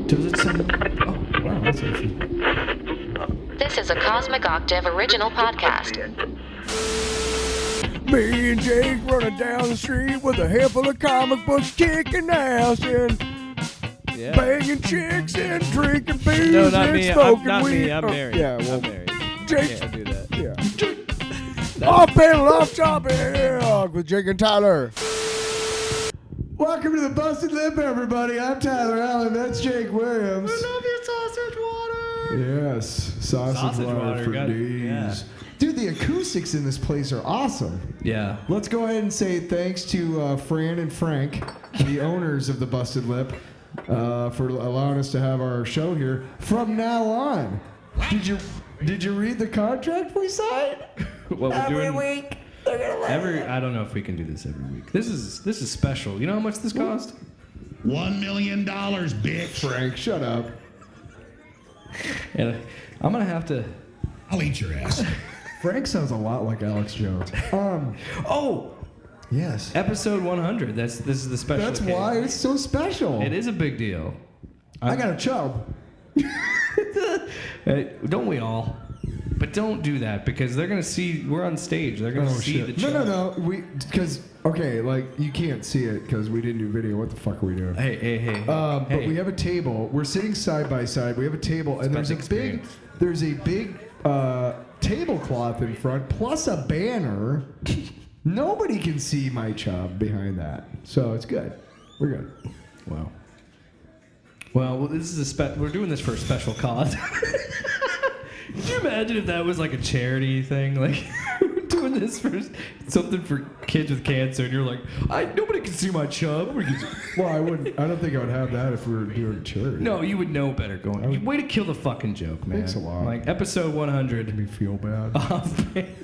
Does it sound? Oh, wow, that's actually. This is a Cosmic Octave original podcast. Me and Jake running down the street with a handful of comic books, kicking ass and banging chicks and drinking booze No, not and me. smoking Not weed. me. I'm married. Yeah, well, I'm married. Jake. Can't do that. Yeah. Off panel, off topic with Jake and Tyler. Welcome to the Busted Lip, everybody. I'm Tyler Allen. That's Jake Williams. I love your sausage water. Yes, sausage water for days. Yeah. Dude, the acoustics in this place are awesome. Yeah. Let's go ahead and say thanks to Fran and Frank, the owners of the Busted Lip, for allowing us to have our show here from now on. Did you read the contract we signed? What we're doing Every week. They're gonna let I don't know if we can do this every week. This is special. You know how much this cost? $1 million, bitch. Frank, shut up. And I'm gonna have to. I'll eat your ass. Frank sounds a lot like Alex Jones. Oh, Yes. episode 100. This is the special. That's occasion. why it's so special. It is a big deal. I got a chub. Don't we all? But don't do that because they're gonna see we're on stage. They're gonna see the No, chat. no. Because like you can't see it because we didn't do video. What the fuck are we doing? Hey. But Hey. we have a table. We're sitting side by side. We have a table, and It's there's a big tablecloth in front, plus a banner. Nobody can see my chub behind that, so it's good. We're good. Wow. Well, this is we're doing this for a special cause. Could you imagine if that was like a charity thing? Like, we're doing this for something for kids with cancer, and you're like, nobody can see my chub. Well, I wouldn't. I don't think I would have that if we were doing charity. No, you would know better going. Way to kill the fucking joke, man. Thanks a lot. Like, episode 100. Made me feel bad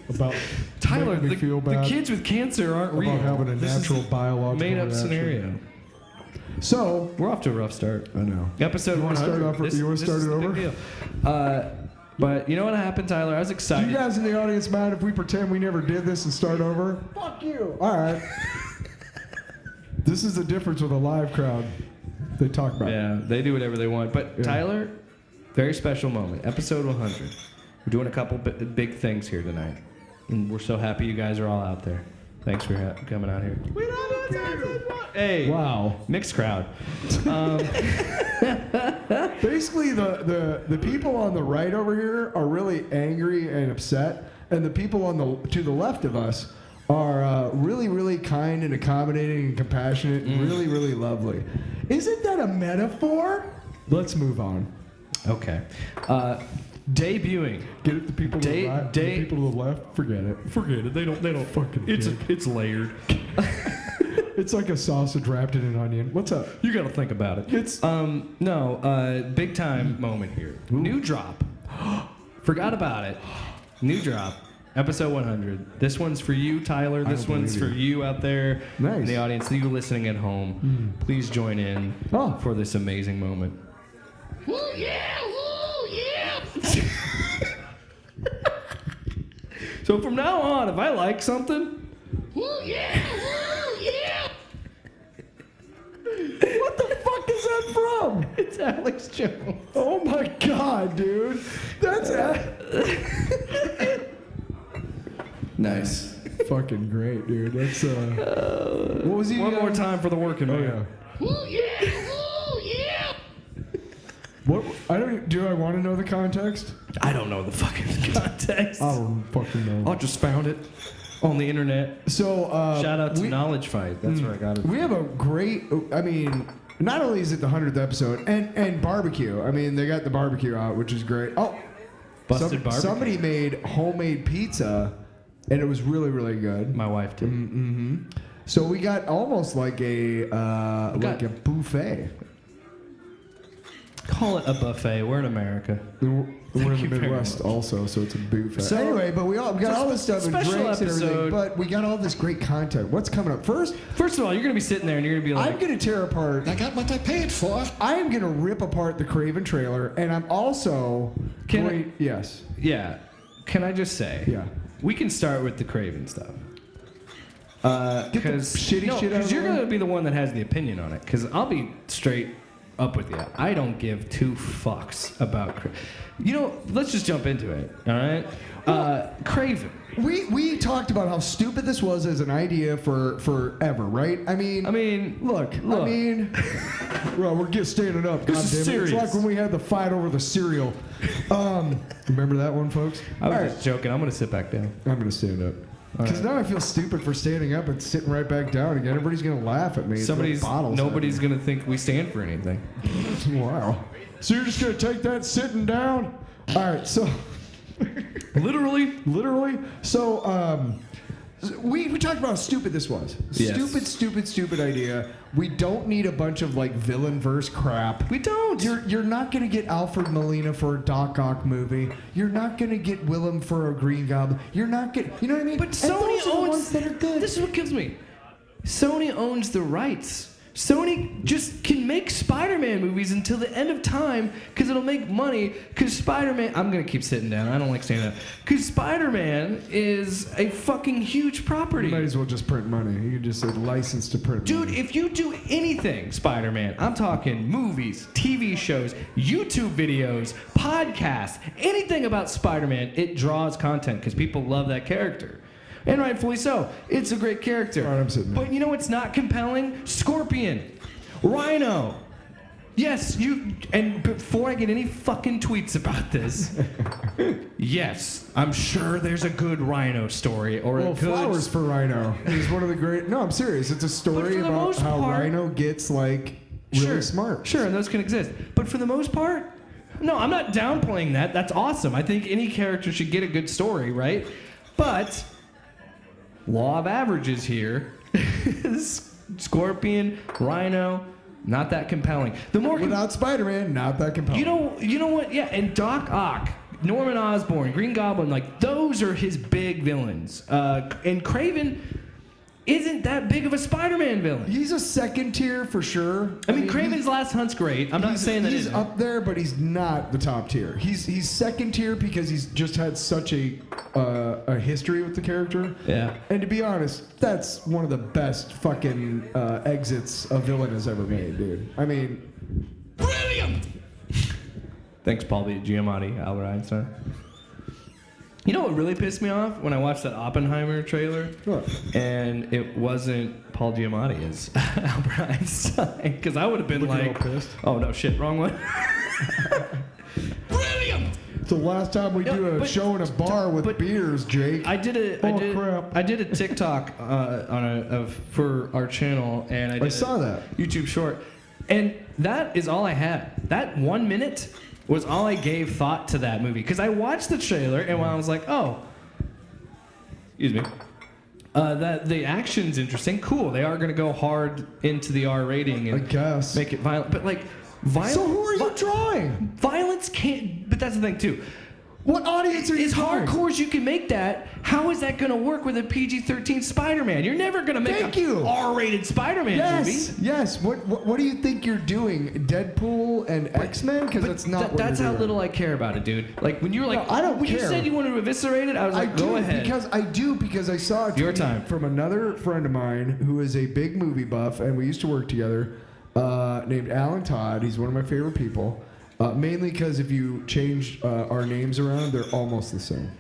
about Tyler, making me feel the bad kids with cancer aren't real. about having a This is natural biological made-up reaction. scenario. So We're off to a rough start. I know. Episode You wanna 100. start off- you wanna This start is it the big over? deal. But you know what happened, Tyler? I was Do excited. you guys in the audience mind if we pretend we never did this and start over? Fuck you. All right. This is the difference with a live crowd. They talk about. Yeah, they do whatever they want. But Yeah. Tyler, very special moment. Episode 100. We're doing a couple big things here tonight. And we're so happy you guys are all out there. Thanks for coming out here. We love you. Hey. Wow. Mixed crowd. Basically, the people on the right over here are really angry and upset, and the people to the left of us are really, really kind and accommodating and compassionate and really, really lovely. Isn't that a metaphor? Let's move on. Okay. Debuting. Get it, the people to the right, the people to the left. Forget it. Forget it. They don't Fucking it's layered. It's like a sausage wrapped in an onion. What's up? You got to think about it. It's Big time moment here. New drop. Forgot about it. New drop. Episode 100. This one's for you, Tyler. This don't one's for believe you out there Nice. in the audience. You listening at home. Please join in Oh. for this amazing moment. Woo, yeah, woo, yeah. So from now on, if I like something, Woo, yeah, woo, yeah. what the fuck is that from? it's Alex Jones. Oh my god, dude. That's Nice. fucking great, dude. That's what was he? One more time for the working Oh man. yeah. Woo, yeah, woo, yeah. What? I don't. Do I want to know the context? I don't know the fucking context. I don't fucking know. I just found it on the internet. So Shout out to we, Knowledge Fight. That's where I got it. we have a great. I mean, not only is it the 100th episode and barbecue. I mean, they got the barbecue out, which is great. Oh, Busted barbecue. Somebody made homemade pizza, and it was really, really good. My wife did. Mm-hmm. So we got almost like a buffet. Call it a buffet. We're in America. We're in Thank the you very Midwest much. also, so it's a buffet. So- Anyway, but we got all this stuff and special drinks and everything, episode. but we got all this great content. What's coming up? First, First of all, you're gonna be sitting there and you're gonna be like, I'm going to tear apart. I got what I paid for. I am going to rip apart the Craven trailer, and I'm also yes, yeah. Can I just say, yeah. we can start with the Craven stuff. Get the Because shitty shit out of the you're way. gonna be the one that has the opinion on it. Because I'll be straight up with you. I don't give two fucks about let's just jump into it, all right? Craven. We talked about how stupid this was as an idea for forever, right? I mean, look. Well, we're standing up. This is goddammit. serious. It's like when we had the fight over the cereal. Remember that one, folks? I was All just joking. I'm going to sit back down. I'm gonna stand up. Because now I feel stupid for standing up and sitting right back down again. Everybody's gonna laugh at me. and throw bottles at Nobody's me. going to think we stand for anything. Wow. So you're just gonna take that sitting down? All right. So. Literally. So, we talked about how stupid this was. Yes. Stupid idea. We don't need a bunch of like villain verse crap. We don't. You're not gonna get Alfred Molina for a Doc Ock movie. You're not gonna get Willem for a Green Goblin. You're not getting. You know what I mean? But And Sony those are the owns ones that are good. This is what kills me. Sony owns the rights. Sony just can make Spider-Man movies until the end of time because it'll make money. Because Spider-Man, I'm gonna keep sitting down. I don't like standing up. Because Spider-Man is a fucking huge property. You might as well just print money. You can just say license to print Dude, money. if you do anything Spider-Man, I'm talking movies, TV shows, YouTube videos, podcasts, anything about Spider-Man, it draws content because people love that character. And rightfully so. It's a great character. All right, I'm sitting there. But you know what's not compelling? Scorpion. Rhino. Yes, and before I get any fucking tweets about this, yes, I'm sure there's a good Rhino story or Well, a good... flowers for Rhino. He's one of the great. No, I'm serious. It's a But story for the about most how part- Rhino gets like really smart. Sure, and those can exist. But for the most part, no, I'm not downplaying that. That's awesome. I think any character should get a good story, right? But law of averages here. Scorpion, Rhino, not that compelling. The more Without Spider-Man, not that compelling. you know what? Yeah, and Doc Ock, Norman Osborn, Green Goblin, like those are his big villains. And Craven isn't that big of a Spider-Man villain. He's a second tier for sure. I mean, Craven's Last Hunt's great. I'm not saying that he's isn't. up there, but he's not the top tier. He's second tier because he's just had such a history with the character. Yeah. And to be honest, that's one of the best fucking exits a villain has ever made, dude. I mean, Brilliant! Thanks, Paul B. Giamatti, Albert Einstein. You know what really pissed me off when I watched that Oppenheimer trailer? what? And it wasn't Paul Giamatti as Albert Einstein, because I would have been Looking like, all pissed. "Oh no, shit, wrong one." Brilliant! It's the last time we No, do a but- show in a bar with but- beers, Jake. I did crap. I did a TikTok for our channel, and I did saw a that. YouTube short, and that is all I had. That 1 minute was all I gave thought to that movie because I watched the trailer and when I was like, oh, excuse me, that the action's interesting, cool. They are gonna go hard into the R rating and I guess. make it violent, but like violence. So who are you drawing? Violence can't. But that's the thing too. What audience are you As drawing? hardcore as you can make that, how is that going to work with a PG-13 Spider-Man? You're never going to make Thank a you. R-rated Spider-Man Yes, movie. yes. What do you think you're doing? Deadpool and X-Men? Because that's not what That's you're how doing. little I care about it, dude. Like when you were like, No, I don't when you care. said you wanted to eviscerate it, I was I like, do go ahead. because I saw a Your tweet time. from another friend of mine who is a big movie buff, and we used to work together. Named Alan Todd. He's one of my favorite people. Mainly because if you change our names around, they're almost the same.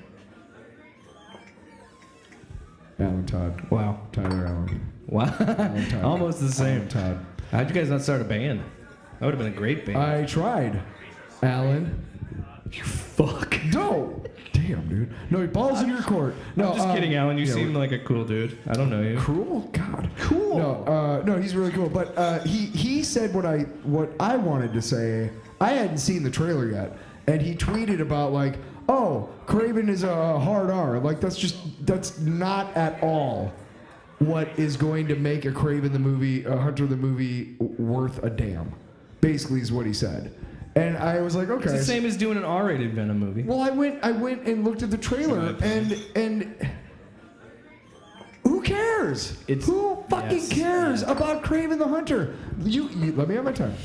Alan Todd. Wow. Tyler Allen. Wow. Todd. Almost the same. Alan Todd. How'd you guys not start a band? That would have been a great band. I tried. Alan. You fuck. No. Damn, dude. No, balls in your court. No, I'm just kidding, Alan. You yeah, seem like a cool dude. I don't know you. Cruel? God. Cool. No, he's really cool. But he said what I wanted to say. I hadn't seen the trailer yet, and he tweeted about like, oh, Craven is a hard R. Like that's not at all what is going to make a Craven the movie, a Hunter the movie worth a damn. Basically, is what he said. And I was like, okay. It's the same as doing an R-rated Venom movie. Well, I went and looked at the trailer, and who cares? Who fucking Yes, cares yeah. about Craven the Hunter? You let me have my time.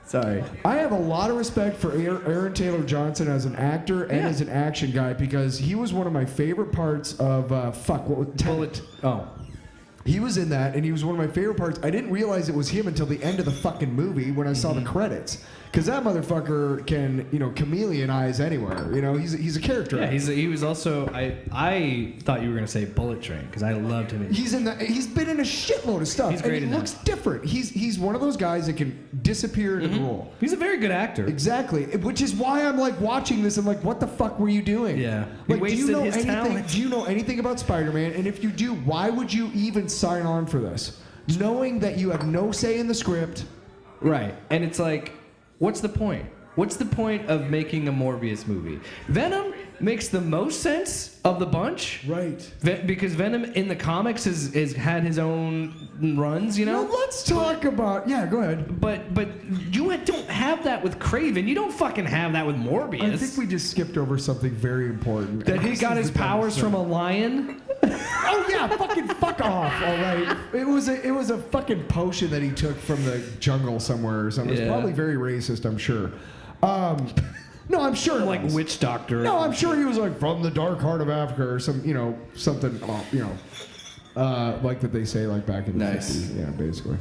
Sorry. I have a lot of respect for Aaron Taylor Johnson as an actor and Yeah. as an action guy because he was one of my favorite parts of what was Bullet. Oh. He was in that, and he was one of my favorite parts. I didn't realize it was him until the end of the fucking movie when I saw the credits. Because that motherfucker can, chameleon eyes anywhere. He's a character. Yeah, he was also. I thought you were gonna say Bullet Train because I loved him. He's been in a shitload of stuff. He's great and he in looks different. He's one of those guys that can disappear in a role. He's a very good actor. Exactly, which is why I'm like watching this. I'm like, what the fuck were you doing? Yeah. He Like, wasted his talent. Do you know anything about Spider-Man? And if you do, why would you even sign on for this, knowing that you have no say in the script? Right, and it's like, what's the point? What's the point of making a Morbius movie? Venom makes the most sense of the bunch. Right. Because Venom in the comics has had his own runs, Now let's talk about. Yeah, go ahead. But you don't have that with Craven. You don't fucking have that with Morbius. I think we just skipped over something very important. that And he this got is his the dumbest powers thing. from a lion. Oh yeah, fucking fuck off. All right. It was a fucking potion that he took from the jungle somewhere or something. It's Yeah. probably very racist, I'm sure. No, I'm sure. it Like was. witch doctor. No, I'm sure he was like from the dark heart of Africa or something, like that they say like back in the Nice. 50s. Yeah, basically.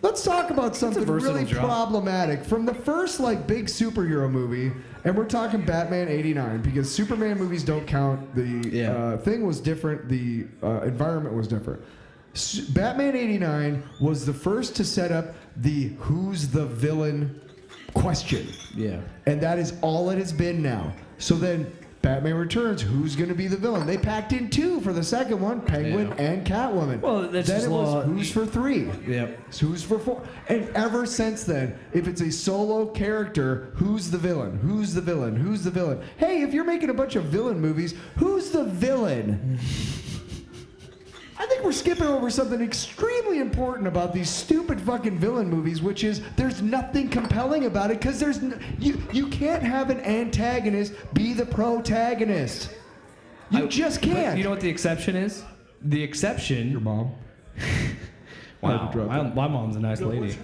Let's talk about something versatile really job. problematic from the first like big superhero movie, and we're talking Batman '89 because Superman movies don't count. The Yeah. thing was different. The environment was different. Batman '89 was the first to set up the who's the villain question. Yeah. And that is all it has been now. So then Batman Returns, who's going to be the villain? They packed in 2 for the second one, Penguin Yeah. and Catwoman. Well, that's then just it was law. who's for 3. Yep. Who's for 4. And ever since then, if it's a solo character, who's the villain? Who's the villain? Who's the villain? Hey, if you're making a bunch of villain movies, who's the villain? I think we're skipping over something extremely important about these stupid fucking villain movies, which is there's nothing compelling about it because you can't have an antagonist be the protagonist. You just But can't. you know what the exception is? The exception. Your mom. Wow, drop that. my mom's a nice lady.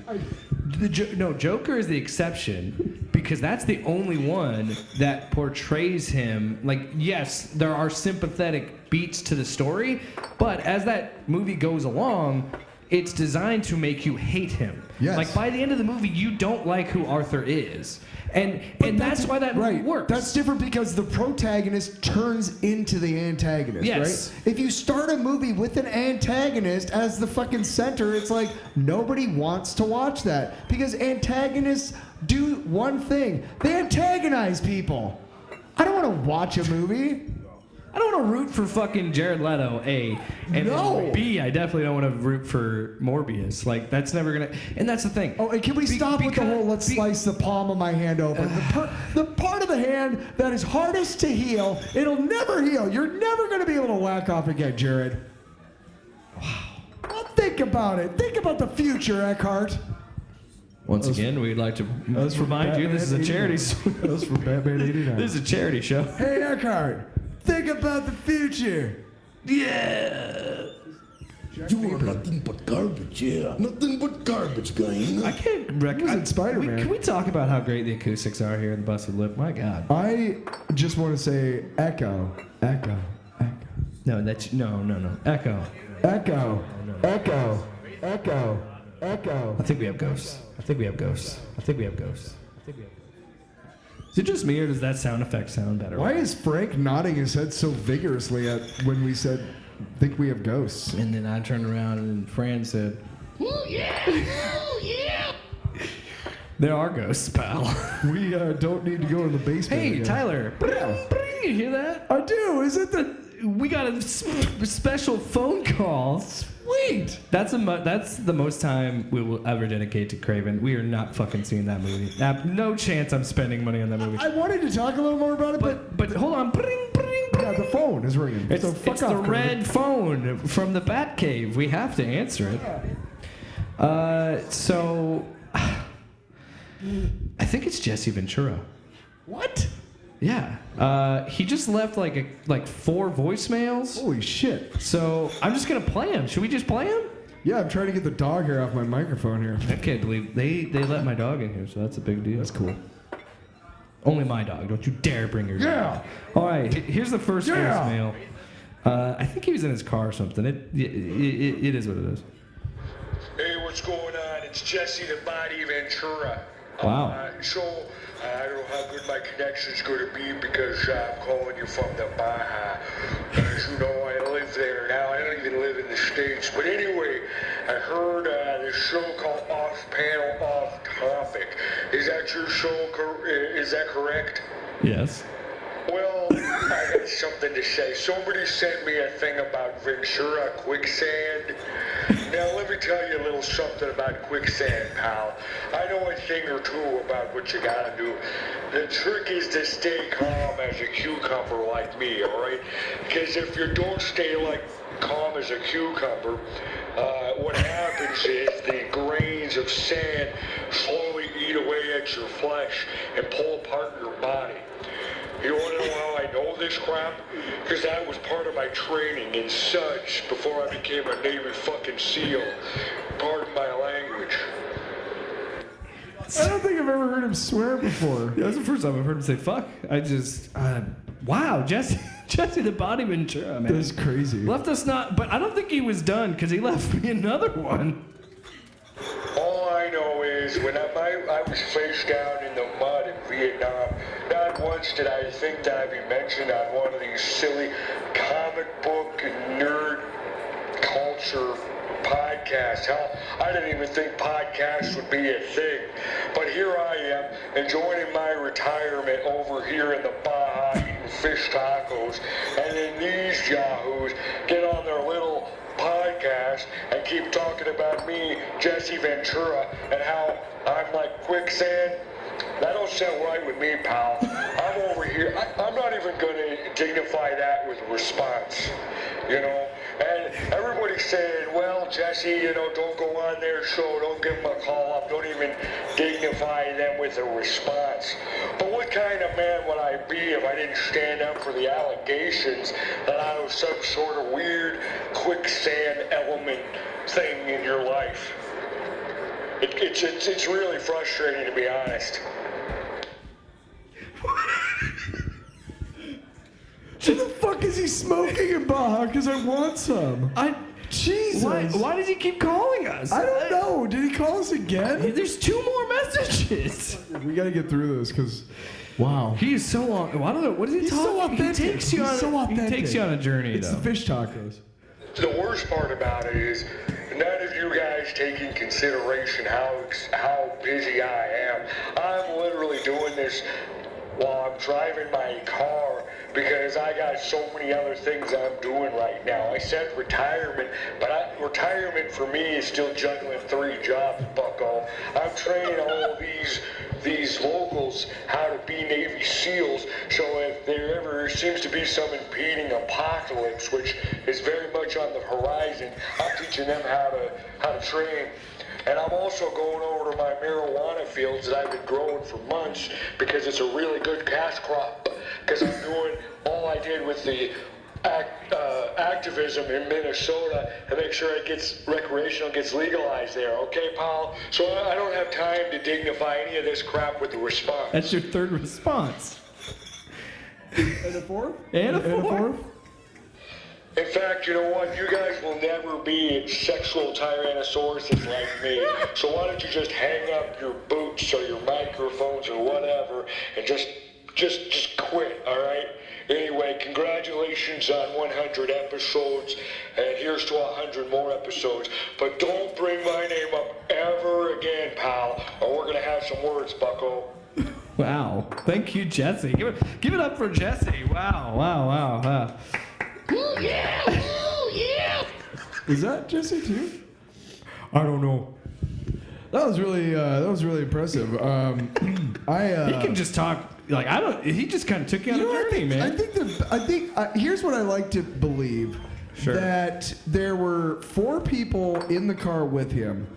Joker is the exception because that's the only one that portrays him like, yes, there are sympathetic beats to the story, but as that movie goes along, it's designed to make you hate him. Yes. Like by the end of the movie, you don't like who Arthur is, and that's why that movie works. That's different because the protagonist turns into the antagonist, Yes. right? If you start a movie with an antagonist as the fucking center, it's like nobody wants to watch that because antagonists do one thing: they antagonize people. I don't want to watch a movie. I don't want to root for fucking Jared Leto, A. And No. B, I definitely don't want to root for Morbius. Like, that's never going to... And that's the thing. Oh, and can we stop with the whole let's slice the palm of my hand open? The part of the hand that is hardest to heal, it'll never heal. You're never going to be able to whack off again, Jared. Wow. Well, think about it. Think about the future, Eckhart. Once again, we'd like to That's from remind you this is a Batman charity 89. That was from Batman 89. This is a charity show. Hey, Eckhart, think about the future. Yeah. You are nothing but garbage, yeah. Nothing but garbage, guy. I can't... He was in Spider-Man. Can we talk about how great the acoustics are here in the Busted Lip? My God. I just want to say echo, echo, echo, No, that's... No. Echo. echo, echo, echo, echo. I think we have ghosts. Is it just me, or does that sound effect sound better? Why is Frank nodding his head so vigorously at when we said, think we have ghosts? And then I turned around and Fran said, Oh, yeah. Oh, yeah. there are ghosts, pal. We don't need to go in the basement. Hey, again. Tyler. Bring, you hear that? I do. Is it the We got a special phone call. sweet? That's the most time we will ever dedicate to Craven. We are not fucking seeing that movie. No chance I'm spending money on that movie. I wanted to talk a little more about it, But hold on. Bring. yeah, the phone is ringing. It's, so fuck it's off, the Kirby. red phone from the Batcave. We have to answer it. So I think it's Jesse Ventura. What? Yeah. He just left like 4 voicemails. Holy shit. So I'm just gonna play him. Should we just play him? Yeah, I'm trying to get the dog hair off my microphone here. I can't believe they let my dog in here, so that's a big deal. That's cool. Only my dog. Don't you dare bring your dog. Yeah. All right. Here's the first Yeah. voicemail. I think he was in his car or something. It is what it is. Hey, what's going on? It's Jesse the Body Ventura. Wow. I don't know how good my connection's going to be because I'm calling you from the Baja. As you know, I live there now. I don't even live in the States. But anyway, I heard this show called Off Panel, Off Topic. Is that your show? Is that correct? Yes. Well, I got something to say. Somebody sent me a thing about Ventura quicksand. Now, let me tell you a little something about quicksand, pal. I know a thing or two about what you gotta do. The trick is to stay calm as a cucumber like me, alright? Because if you don't stay calm as a cucumber, what happens is the grains of sand slowly eat away at your flesh and pull apart your body. You want to know how I know this crap? Because that was part of my training in such before I became a Navy fucking SEAL. Pardon my language. I don't think I've ever heard him swear before. Yeah, that's the first time I've heard him say fuck. I just, wow, Jesse the Body Ventura, man. That's crazy. Left us not, but I don't think he was done because he left me another one. All I know is when I was face down in the mud in Vietnam, not once did I think that I'd be mentioned on one of these silly comic book and nerd culture podcasts. Hell, I didn't even think podcasts would be a thing. But here I am, enjoying my retirement over here in the Baja, eating fish tacos, and then these yahoos get on their little podcast and keep talking about me, Jesse Ventura, and how I'm like quicksand. That don't sound right with me, pal. I'm over here. I'm not even going to dignify that with a response, you know? And everybody's saying, well, Jesse, you know, don't go on their show. Don't give them a call up. Don't even dignify them with a response. But what kind of man would I be if I didn't stand up for the allegations that I was some sort of weird quicksand element thing in your life? It's really frustrating, to be honest. What the fuck is he smoking in Baja? Because I want some. Jesus. Why does he keep calling us? I don't know. Did he call us again? There's 2 more messages. We got to get through this because, wow. He is so long. I don't know. What is he He's talking? so authentic. He takes you He's on. so authentic. He takes you on a journey, It's though. the fish tacos. The worst part about it is none of you guys take in consideration how busy I am. I'm literally doing this while I'm driving my car because I got so many other things I'm doing right now. I said retirement, but retirement for me is still juggling 3 jobs, bucko. I'm training all these locals how to be Navy SEALs, so if there ever seems to be some impeding apocalypse, which is very much on the horizon, I'm teaching them how to train. And I'm also going over to my marijuana fields that I've been growing for months because it's a really good cash crop. Because I'm doing all I did with the activism in Minnesota to make sure recreational gets legalized there. Okay, pal? So I don't have time to dignify any of this crap with the response. That's your 3rd response. And a fourth? And a fourth? In fact, you know what? You guys will never be sexual tyrannosauruses like me. So why don't you just hang up your boots or your microphones or whatever and just quit, all right? Anyway, congratulations on 100 episodes, and here's to 100 more episodes. But don't bring my name up ever again, pal, or we're gonna have some words, bucko. Wow. Thank you, Jesse. Give it up for Jesse. Wow. Ooh, yeah! Ooh, yeah! Is that Jesse too? I don't know. That was really impressive. He can just talk. He just kind of took you on a journey, man. I think here's what I like to believe. Sure. That there were 4 people in the car with him,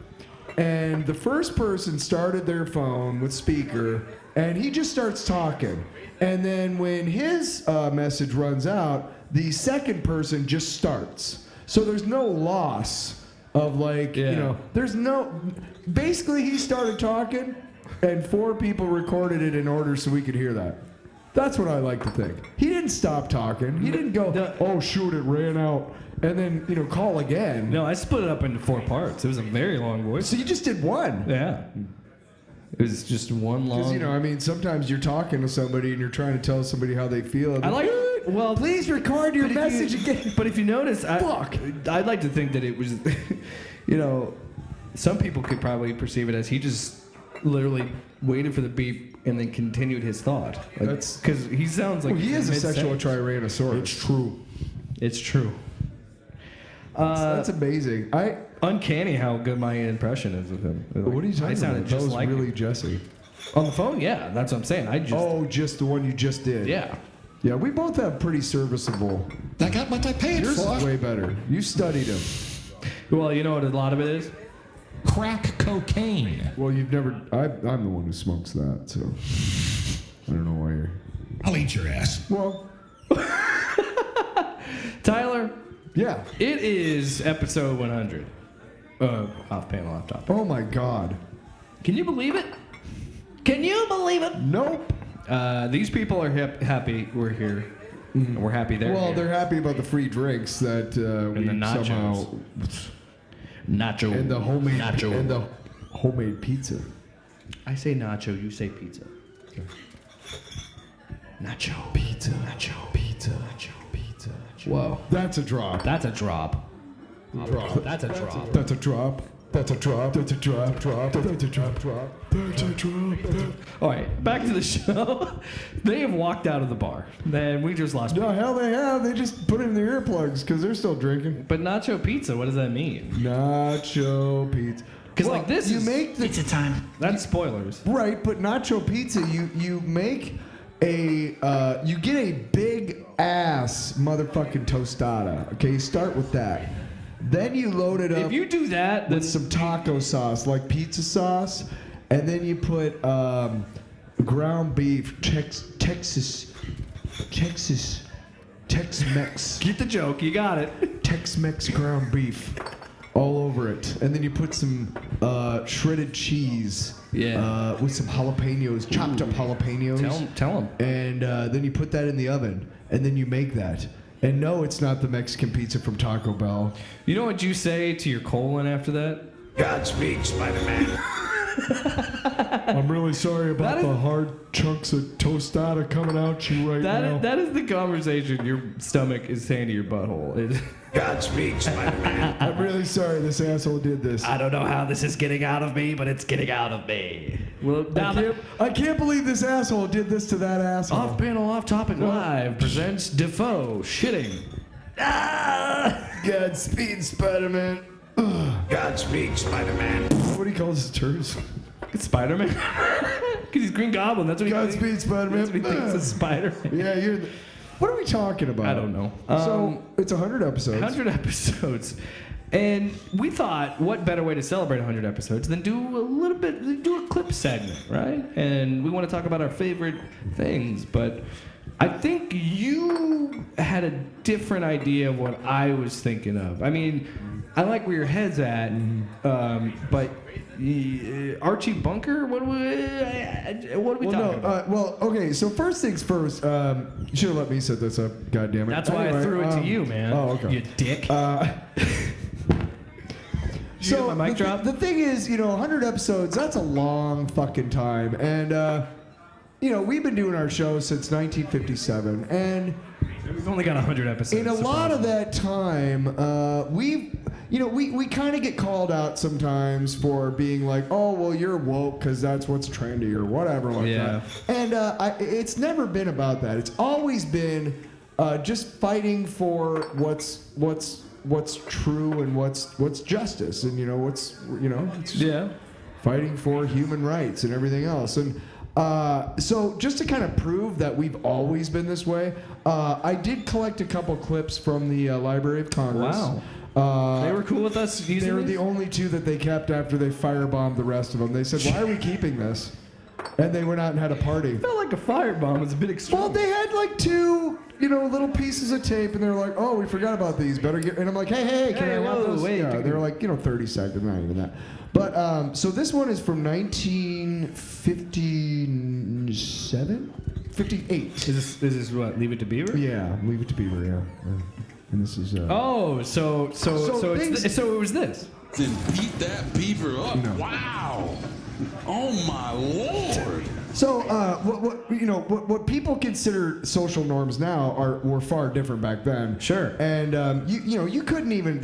and the first person started their phone with speaker, and he just starts talking. And then when his message runs out, the second person just starts. So there's no loss of there's no. Basically, he started talking, and 4 people recorded it in order so we could hear that. That's what I like to think. He didn't didn't stop talking. He didn't go, oh, shoot, it ran out. And then, call again. No, I split it up into 4 parts. It was a very long voice. So you just did one. Yeah. It was just one long. Because, sometimes you're talking to somebody and you're trying to tell somebody how they feel. And I like. Well, please record your message again. But if you notice, I'd like to think that it was, some people could probably perceive it as he just literally waited for the beep and then continued his thought. That's because he sounds like he is a sexual tyrannosaurus. It's true. It's true. That's amazing. Uncanny how good my impression is of him. What are you talking about? That was like really Jesse. On the phone, yeah, that's what I'm saying. Just the one you just did. Yeah. Yeah, we both have pretty serviceable. I got what I paid Yours for. is way better. You studied him. Well, you know what a lot of it is? Crack cocaine. Well, you've never. I'm the one who smokes that, so I don't know why you're. I'll eat your ass. Well, Tyler. Yeah. It is episode 100 of Off Panel, Off Topic. Oh my God. Can you believe it? Can you believe it? Nope. These people are happy we're here. Mm-hmm. We're happy they're here. They're happy about the free drinks that we the nachos. somehow. Nacho. And the homemade nacho. And the homemade pizza. I say nacho, you say pizza. Okay. Nacho. Pizza. Nacho. Pizza. Nacho. Pizza. Nacho. Whoa. That's a drop. That's a drop. That's a drop. That's a drop. That's a drop. That's a drop. Drop. That's a drop. Drop. That's a drop. All right, back to the show. They have walked out of the bar. Then we just lost. No, hell they have. They just put it in their earplugs because they're still drinking. But nacho pizza, what does that mean? Nacho pizza. Because like this you is make the pizza time. That's spoilers. Right, but nacho pizza, you make a you get a big ass motherfucking tostada. Okay, you start with that. Then you load it up. If you do that, with some taco sauce, like pizza sauce, and then you put ground beef, Tex-Mex. Get the joke, you got it. Tex-Mex ground beef all over it, and then you put some shredded cheese. Yeah. With some jalapenos, chopped up jalapenos. Tell them. And then you put that in the oven, and then you make that. And no, it's not the Mexican pizza from Taco Bell. You know what you say to your colon after that? Godspeed, Spider-Man. I'm really sorry about the hard chunks of tostada coming out you right now. That is the conversation your stomach is saying to your butthole. Godspeed, Spider-Man. I'm really sorry this asshole did this. I don't know how this is getting out of me, but it's getting out of me. Well, I can't believe this asshole did this to that asshole. Off Panel, Off Topic Live presents Defoe shitting. Godspeed, Spider-Man. Godspeed, Spider-Man. What do you call his turds? It's Spider-Man. Because he's Green Goblin. That's what he thinks. Godspeed, Spider-Man. That's what he thinks is Spider-Man. Yeah, you're. What are we talking about? I don't know. So it's 100 episodes. 100 episodes. And we thought, what better way to celebrate 100 episodes than do a clip segment, right? And we want to talk about our favorite things, but I think you had a different idea of what I was thinking of. I mean, I like where your head's at, but Archie Bunker? What are we talking about? Okay, so first things first, you should have let me set this up, goddammit. That's why I threw it to you, man. Oh, okay. You dick. So my mic drop? The thing is, 100 episodes, that's a long fucking time. And, we've been doing our show since 1957. And we've only got 100 episodes. in a lot of that time, we kind of get called out sometimes for being like, oh, well, you're woke because that's what's trendy or whatever like that. And it's never been about that. It's always been just fighting for what's true and what's justice and it's fighting for human rights and everything else. And so just to kind of prove that we've always been this way, I did collect a couple clips from the Library of Congress. Wow. They were cool with us using They were these? the only two that they kept after they firebombed the rest of them. They said, why are we keeping this? And they went out and had a party. It felt like a firebomb. It's a bit extreme. Well, they had like two, little pieces of tape, and they were like, "Oh, we forgot about these. Better get." And I'm like, "Hey, can I have those?" Wait, yeah, they were like, 30 seconds, not even that. But so this one is from 1957, 58. Is this what? Leave It to Beaver? Yeah, Leave It to Beaver. Yeah. And this is. Oh, so it was this. Then beat that beaver up. No. Wow. Oh my lord. So what people consider social norms now were far different back then. Sure. And you couldn't even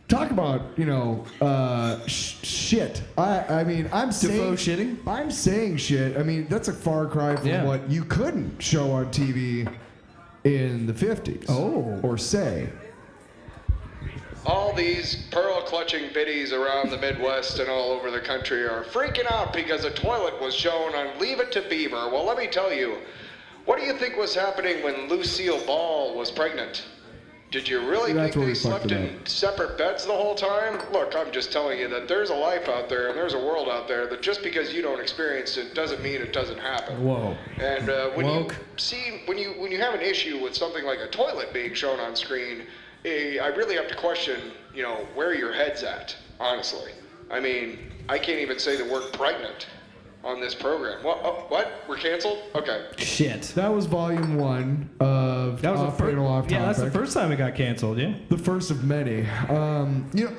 talk about shit. I mean I'm saying shitting. I'm saying shit. I mean that's a far cry from what you couldn't show on TV in the 50s. Oh. Or say. All these pearl-clutching biddies around the Midwest and all over the country are freaking out because a toilet was shown on Leave It to Beaver. Well, let me tell you, what do you think was happening when Lucille Ball was pregnant? Did you really think they slept in separate beds the whole time? Look, I'm just telling you that there's a life out there and there's a world out there that just because you don't experience it doesn't mean it doesn't happen. Whoa. And when you have an issue with something like a toilet being shown on screen, I really have to question, where your head's at, honestly. I mean, I can't even say the word pregnant on this program. What? We're canceled? Okay. Shit. That was volume 1 of Off Panel Off Topic. Yeah, that's the first time it got canceled, yeah. The first of many.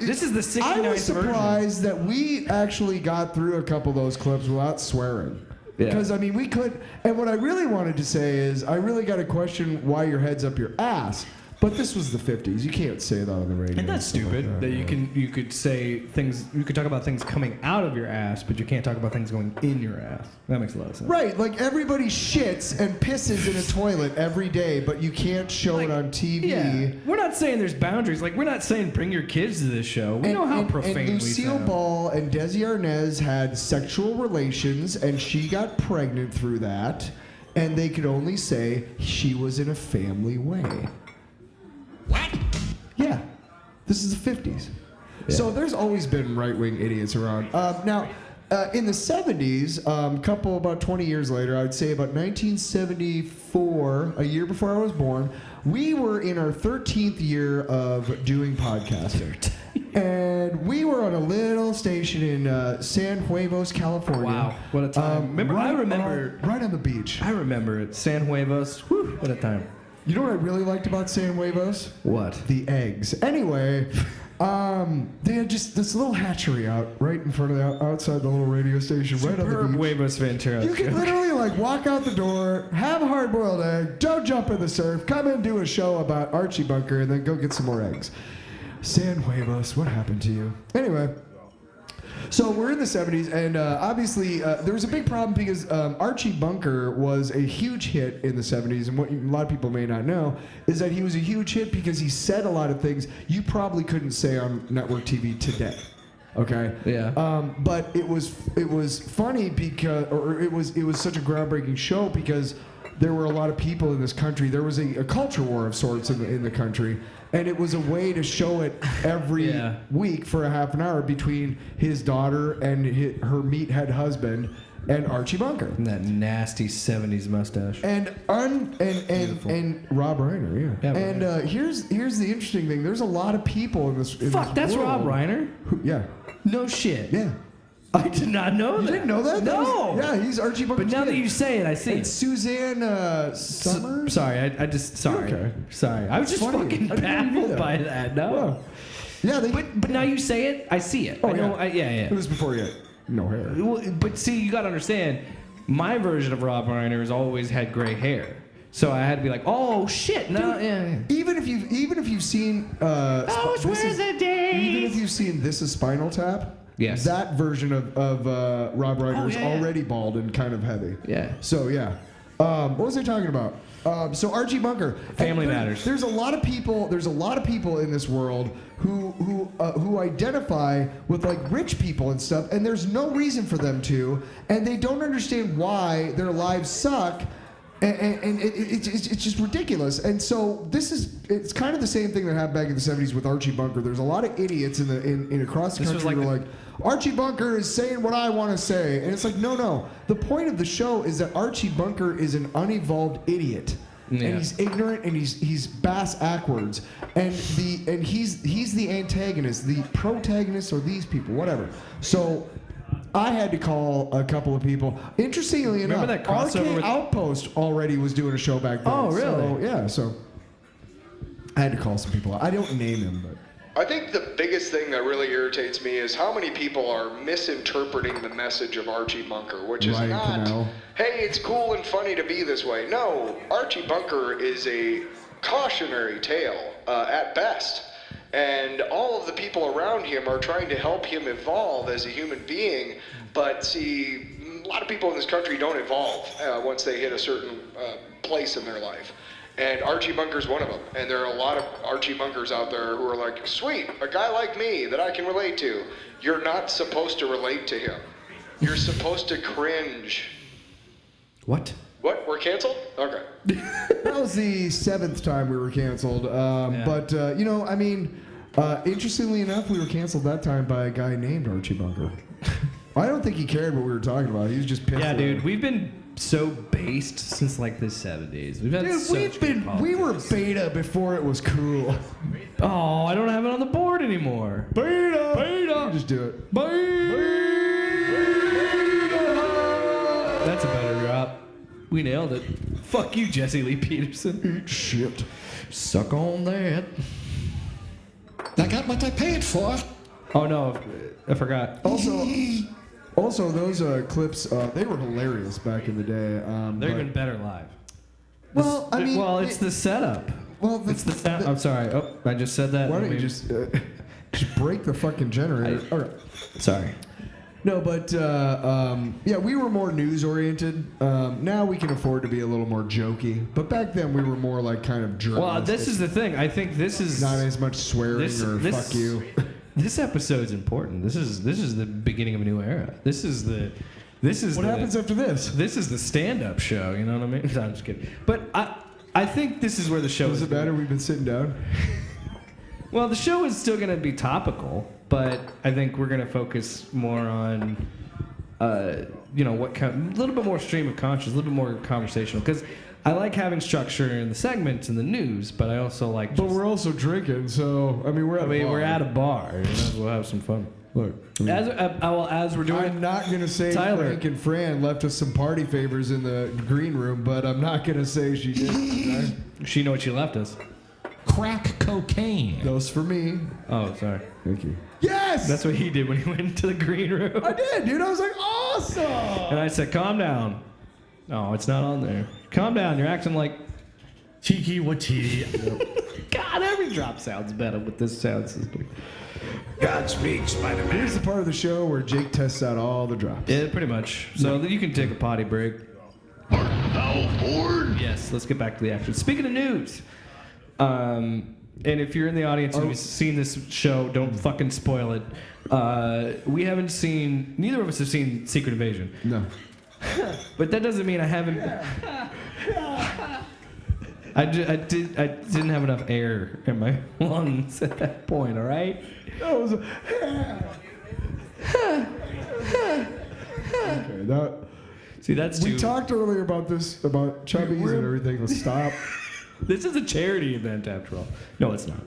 This is the 69th version. I was surprised that we actually got through a couple of those clips without swearing. Yeah. Because, I mean, we could. And what I really wanted to say is I really got to question why your head's up your ass. But this was the 50s. You can't say that on the radio. And that's stupid. Like that you could say things. You could talk about things coming out of your ass, but you can't talk about things going in your ass. That makes a lot of sense. Right. Like everybody shits and pisses in a toilet every day, but you can't show it on TV. Yeah. We're not saying there's boundaries. Like we're not saying bring your kids to this show. We know how profane and Lucille we Ball and Desi Arnaz had sexual relations, and she got pregnant through that, and they could only say she was in a family way. What? Yeah. This is the 50s. Yeah. So there's always been right-wing idiots around. Now, in the 70s, about 20 years later, I would say about 1974, a year before I was born, we were in our 13th year of doing podcasting. And we were on a little station in San Huevos, California. Wow, what a time. I remember right on the beach. I remember it. San Huevos. Whew, what a time. You know what I really liked about San Huevos? What? The eggs. Anyway, they had just this little hatchery out right in front of outside the little radio station, right on the beach. Huevos Ventura. You can literally walk out the door, have a hard-boiled egg, don't jump in the surf, come in, do a show about Archie Bunker, and then go get some more eggs. San Huevos, what happened to you? Anyway. So we're in the 70s, and obviously there was a big problem because Archie Bunker was a huge hit in the 70s, and what a lot of people may not know is that he was a huge hit because he said a lot of things you probably couldn't say on network TV today. Okay. Yeah. But it was funny because, or it was such a groundbreaking show because there were a lot of people in this country. There was a culture war of sorts in the country. And it was a way to show it every week for a half an hour between his daughter and her meathead husband and Archie Bunker. And that nasty 70s mustache. And Rob Reiner, yeah. And here's the interesting thing. There's a lot of people in this. That's world Rob Reiner? Yeah. No shit. Yeah. I did not know that. You didn't know that? No. Yeah, he's Archie Bunker's But now kid. that you say it, I see And it. Suzanne Summers? Sorry, I just sorry. Okay. Sorry. I was just funny. fucking I didn't know you knew baffled that. by that. No. Well, yeah, But now you say it, I see it. Oh, I know, yeah. yeah. It was before you had no hair. Well, but see, you gotta understand, my version of Rob Reiner has always had gray hair. So I had to be like, oh shit, no, yeah. Even if you've seen Even if you've seen This Is Spinal Tap, yes, that version of Rob Reiner is already bald and kind of heavy. Yeah. So yeah, what was I talking about? So Archie Bunker. Family Matters. There's a lot of people. There's a lot of people in this world who identify with like rich people and stuff, and there's no reason for them to, and they don't understand why their lives suck. And it's just ridiculous. And so it's kind of the same thing that happened back in the 70s with Archie Bunker. There's a lot of idiots in across the country who are like, Archie Bunker is saying what I want to say. And it's like, no. The point of the show is that Archie Bunker is an unevolved idiot. Yeah. And he's ignorant and he's bass backwards. And he's the antagonist, the protagonist, or these people, whatever. So I had to call a couple of people. Interestingly Remember enough, that crossover RK with- Outpost already was doing a show back then. Oh, really? So, yeah, so I had to call some people. I don't name them, but I think the biggest thing that really irritates me is how many people are misinterpreting the message of Archie Bunker, which is Right, not, Canal. hey, it's cool and funny to be this way. No, Archie Bunker is a cautionary tale at best. And all of the people around him are trying to help him evolve as a human being. But see, a lot of people in this country don't evolve once they hit a certain place in their life. And Archie Bunker's one of them. And there are a lot of Archie Bunkers out there who are like, sweet, a guy like me that I can relate to. You're not supposed to relate to him. You're supposed to cringe. What? What? We're canceled? Okay. that was the 7th time we were canceled. But, you know, I mean, interestingly enough, we were canceled that time by a guy named Archie Bunker. I don't think he cared what we were talking about. He was just pissed. Yeah, at dude, us. we've been so based since like the 70s. We've had Dude, such good we were politics. beta before it was cool. Oh, I don't have it on the board anymore. Beta! Beta! Just do it. That's a better drop. We nailed it. Fuck you, Jesse Lee Peterson. Eat shit. Suck on that. I got what I paid for. Oh no, I forgot. Also, those clips, they were hilarious back in the day. They're but- even better live. Well, I mean, well, it's the setup. well, It's the sound. I'm sorry. Oh, I just said that. Why don't you Maybe- just break the fucking generator? All right. Sorry. No, but yeah, we were more news oriented. Now we can afford to be a little more jokey, but back then we were more like kind of journalistic. Well, this is the thing. I think this is not as much swearing or fuck you. This episode's important. This is the beginning of a new era. This is What happens after this? This is the stand-up show. You know what I mean? No, I'm just kidding. But I think this is where the show Does is it matter? We've been sitting down. Well, the show is still going to be topical, but I think we're going to focus more on, you know, a little bit more stream of consciousness, a little bit more conversational. Because I like having structure in the segments and the news, but I also like. But we're also drinking, so I mean we're at a bar. we're at a bar. You know, we'll have some fun. Look, I mean, As we're doing. I'm not gonna say Tyler. Frank and Fran left us some party favors in the green room, but I'm not gonna say she did. She know what she left us. Crack cocaine. Those for me. Oh, sorry. Thank you. Yes. That's what he did when he went into the green room. I did, dude. I was like, awesome. And I said, calm down. No, it's not on there. Calm down. You're acting like. Tiki watiti. God, every drop sounds better with this sound system. Godspeed, Spider-Man. Here's the part of the show where Jake tests out all the drops. Yeah, pretty much. So you can take a potty break. Now bored. Yes, let's get back to the action. Speaking of news, and if you're in the audience and you've seen this show, don't fucking spoil it. Neither of us have seen Secret Invasion. No. But that doesn't mean I haven't. I didn't have enough air in my lungs at that point, all right? That was okay, that, See, that's we too. talked earlier about this, about chubbies and everything. Let's stop. This is a charity event, after all. No, it's not.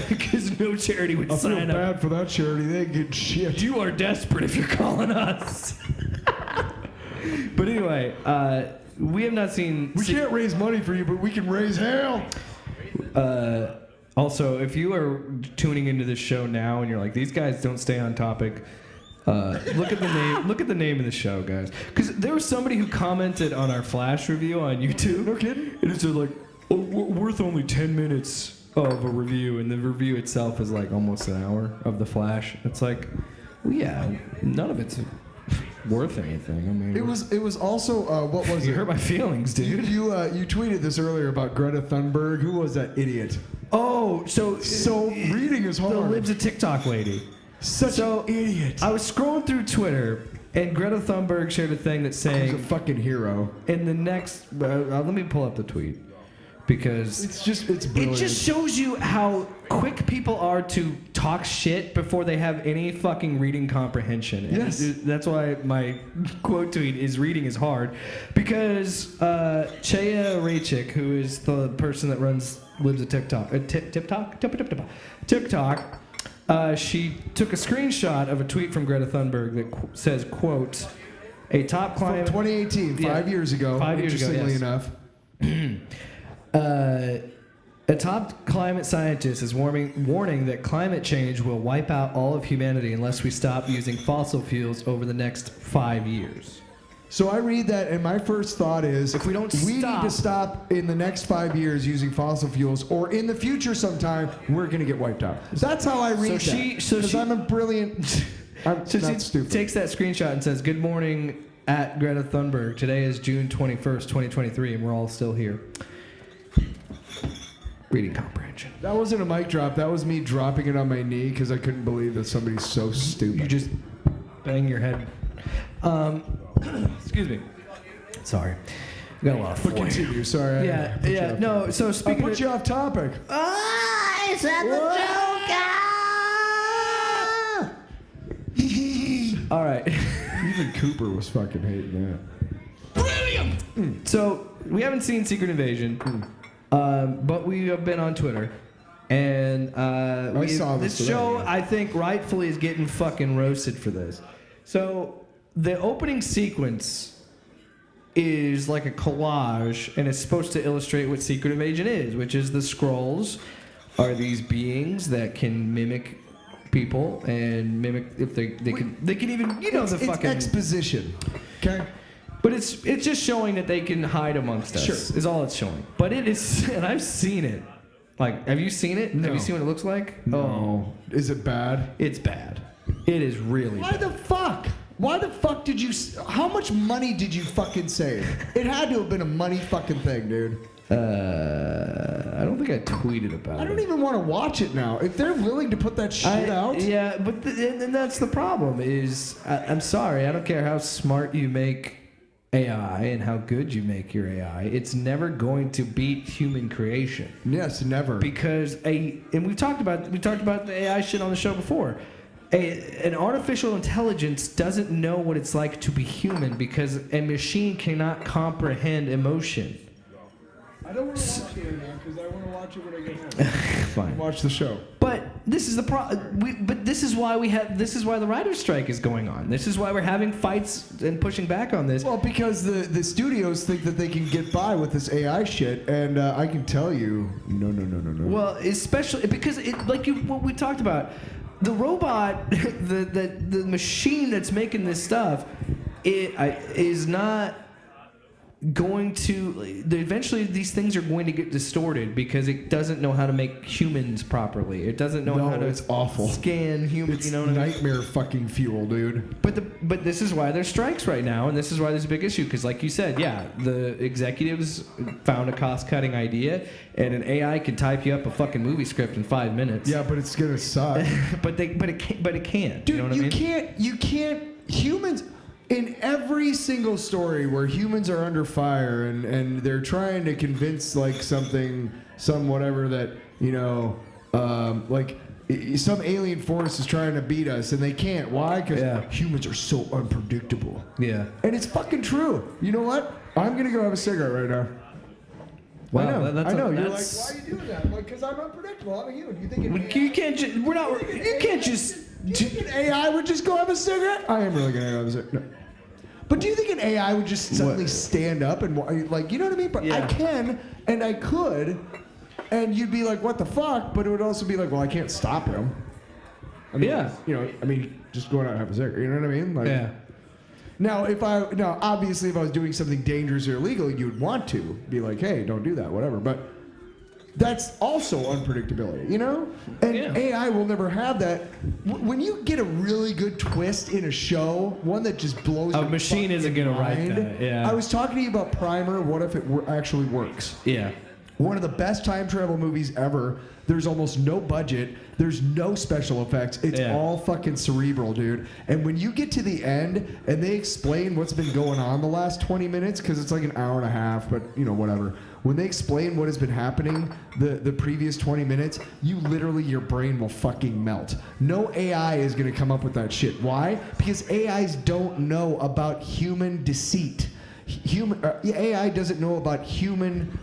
Because no charity would I feel sign up. bad for that charity. They ain't getting shit. You are desperate if you're calling us. But anyway, we have not seen. We can't raise money for you, but we can raise hell. Also, if you are tuning into this show now and you're like, these guys don't stay on topic, look at the name. Look at the name of the show, guys. Because there was somebody who commented on our Flash review on YouTube. No kidding? And it said like, worth only 10 minutes of a review, and the review itself is like almost an hour of the Flash. It's like, well, yeah, none of it's worth anything. I mean, It was also what was you it? hurt my feelings, dude. You tweeted this earlier about Greta Thunberg. Who was that idiot? Oh, so Reading is hard. the libs a TikTok lady. Such an idiot. I was scrolling through Twitter, and Greta Thunberg shared a thing that's He's a saying fucking hero. in the next. Let me pull up the tweet because It's it brilliant. just shows you how quick people are to talk shit before they have any fucking reading comprehension. And Yes. that's why my quote tweet is reading is hard, because Chaya Raichik, who is the person that runs lives a TikTok, TikTok, She took a screenshot of a tweet from Greta Thunberg that says, quote, a top From climate... 2018, Yeah. 5 years ago. 5 years ago, interestingly yes. enough. A top climate scientist is warning that climate change will wipe out all of humanity unless we stop using fossil fuels over the next 5 years. So I read that, and my first thought is, If we don't we stop- need to stop in the next 5 years using fossil fuels, or in the future sometime, we're going to get wiped out. That's how I read So that. Because I'm a brilliant... I'm So not she stupid. takes that screenshot and says, "Good morning at Greta Thunberg. Today is June 21st, 2023, and we're all still here." Reading comprehension. That wasn't a mic drop. That was me dropping it on my knee because I couldn't believe that somebody's so stupid. You just bang your head. Excuse me. Sorry. Got a lot of But flair. continue. Sorry. Yeah, yeah. No, so I speaking put of... you off topic. I said the Joker! All right. Even Cooper was fucking hating that. So we haven't seen Secret Invasion, but we have been on Twitter, and saw this this show today. I think rightfully is getting fucking roasted for this. So the opening sequence is like a collage, and it's supposed to illustrate what Secret Invasion is, which is the Skrulls are these beings that can mimic people and mimic if they can even It's fucking exposition. Okay. but it's just showing that they can hide amongst us. Sure. Is all it's showing. But it is, and I've seen it. Like, have you seen it? No. Have you seen what it looks like? Oh, is it bad? It's bad. It is really Why bad. the fuck? Why the fuck did you? How much money did you fucking save? It had to have been a money fucking thing, dude. I don't think I tweeted about it. I don't even want to watch it now. If they're willing to put that shit out, Yeah, but and that's the problem. Is I'm sorry. I don't care how smart you make AI and how good you make your AI. It's never going to beat human creation. yes, never. Because and we talked about the AI shit on the show before. An artificial intelligence doesn't know what it's like to be human because a machine cannot comprehend emotion. I don't want to watch it right now because I want to watch it when I get home. Fine. Watch the show. But this is the but this is why this is why the writers' strike is going on. This is why we're having fights and pushing back on this. Well, because the studios think that they can get by with this AI shit, and I can tell you, no. Well, especially because what we talked about, the robot, the machine that's making this stuff, is not going to. Eventually, these things are going to get distorted because it doesn't know how to make humans properly. It doesn't know No, how to it's awful. scan humans. It's You know what I mean? nightmare fucking fuel, dude. But this is why there's strikes right now, and this is why there's a big issue. Because, like you said, yeah, the executives found a cost-cutting idea, and an AI can type you up a fucking movie script in 5 minutes. Yeah, but it's gonna suck. but it can't. Dude, you know what I mean? you can't, humans, in every single story where humans are under fire and they're trying to convince like some whatever that, you know, some alien force is trying to beat us and they can't. Why? Because Yeah. humans are so unpredictable. Yeah. And it's fucking true. You know what? I'm gonna go have a cigarette right now. Wow, I know. You're like, that's- why are you doing that? I'm like, because I'm unpredictable. I'm a human. You think You can't just. We're not. You can't just. Do you think an AI would just go have a cigarette? I am really gonna go have a cigarette. No. But do you think an AI would just suddenly stand up and like, you know what I mean? But I Yeah. can and I could, and you'd be like, what the fuck? But it would also be like, well, I can't stop him. I mean, Yeah. You know, I mean, just going out and have a cigarette. You know what I mean? Like, Yeah. Now, obviously, if I was doing something dangerous or illegal, you would want to be like, hey, don't do that, whatever. But that's also unpredictability, you know? And Yeah. AI will never have that. When you get a really good twist in a show, one that just blows A your machine isn't fucking gonna write mind. that, yeah. I was talking to you about Primer. What if it actually works? Yeah. One of the best time travel movies ever. There's almost no budget. There's no special effects. It's Yeah. all fucking cerebral, dude. And when you get to the end and they explain what's been going on the last 20 minutes, because it's like an hour and a half, but you know, whatever. When they explain what has been happening the previous 20 minutes, you literally, your brain will fucking melt. No AI is going to come up with that shit. Why? Because AIs don't know about human deceit. AI doesn't know about human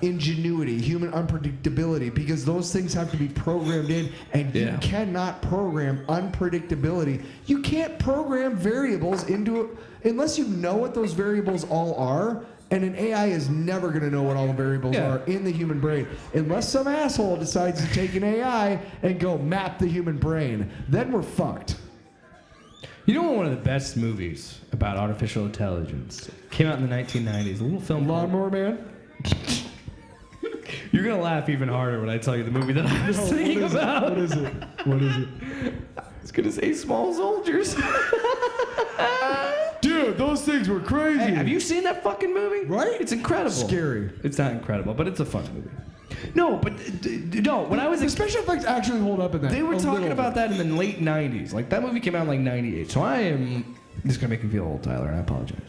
ingenuity, human unpredictability, because those things have to be programmed in, and you cannot program unpredictability. You can't program variables into it unless you know what those variables all are. And an AI is never going to know what all the variables are in the human brain unless some asshole decides to take an AI and go map the human brain. Then we're fucked. You know, one of the best movies about artificial intelligence came out in the 1990s. A little film called Lawnmower Man? You're going to laugh even harder when I tell you the movie that I was thinking about. What is it? What is it? I was going to say Small Soldiers. Dude, those things were crazy. Hey, have you seen that fucking movie? Right? It's incredible. Scary. It's not incredible, but it's a fun movie. No, but no, when I was The special effects actually hold up in that. they were a talking little about that in the late 90s. Like, that movie came out in like 98. So I am, this is going to make me feel old, Tyler, and I apologize.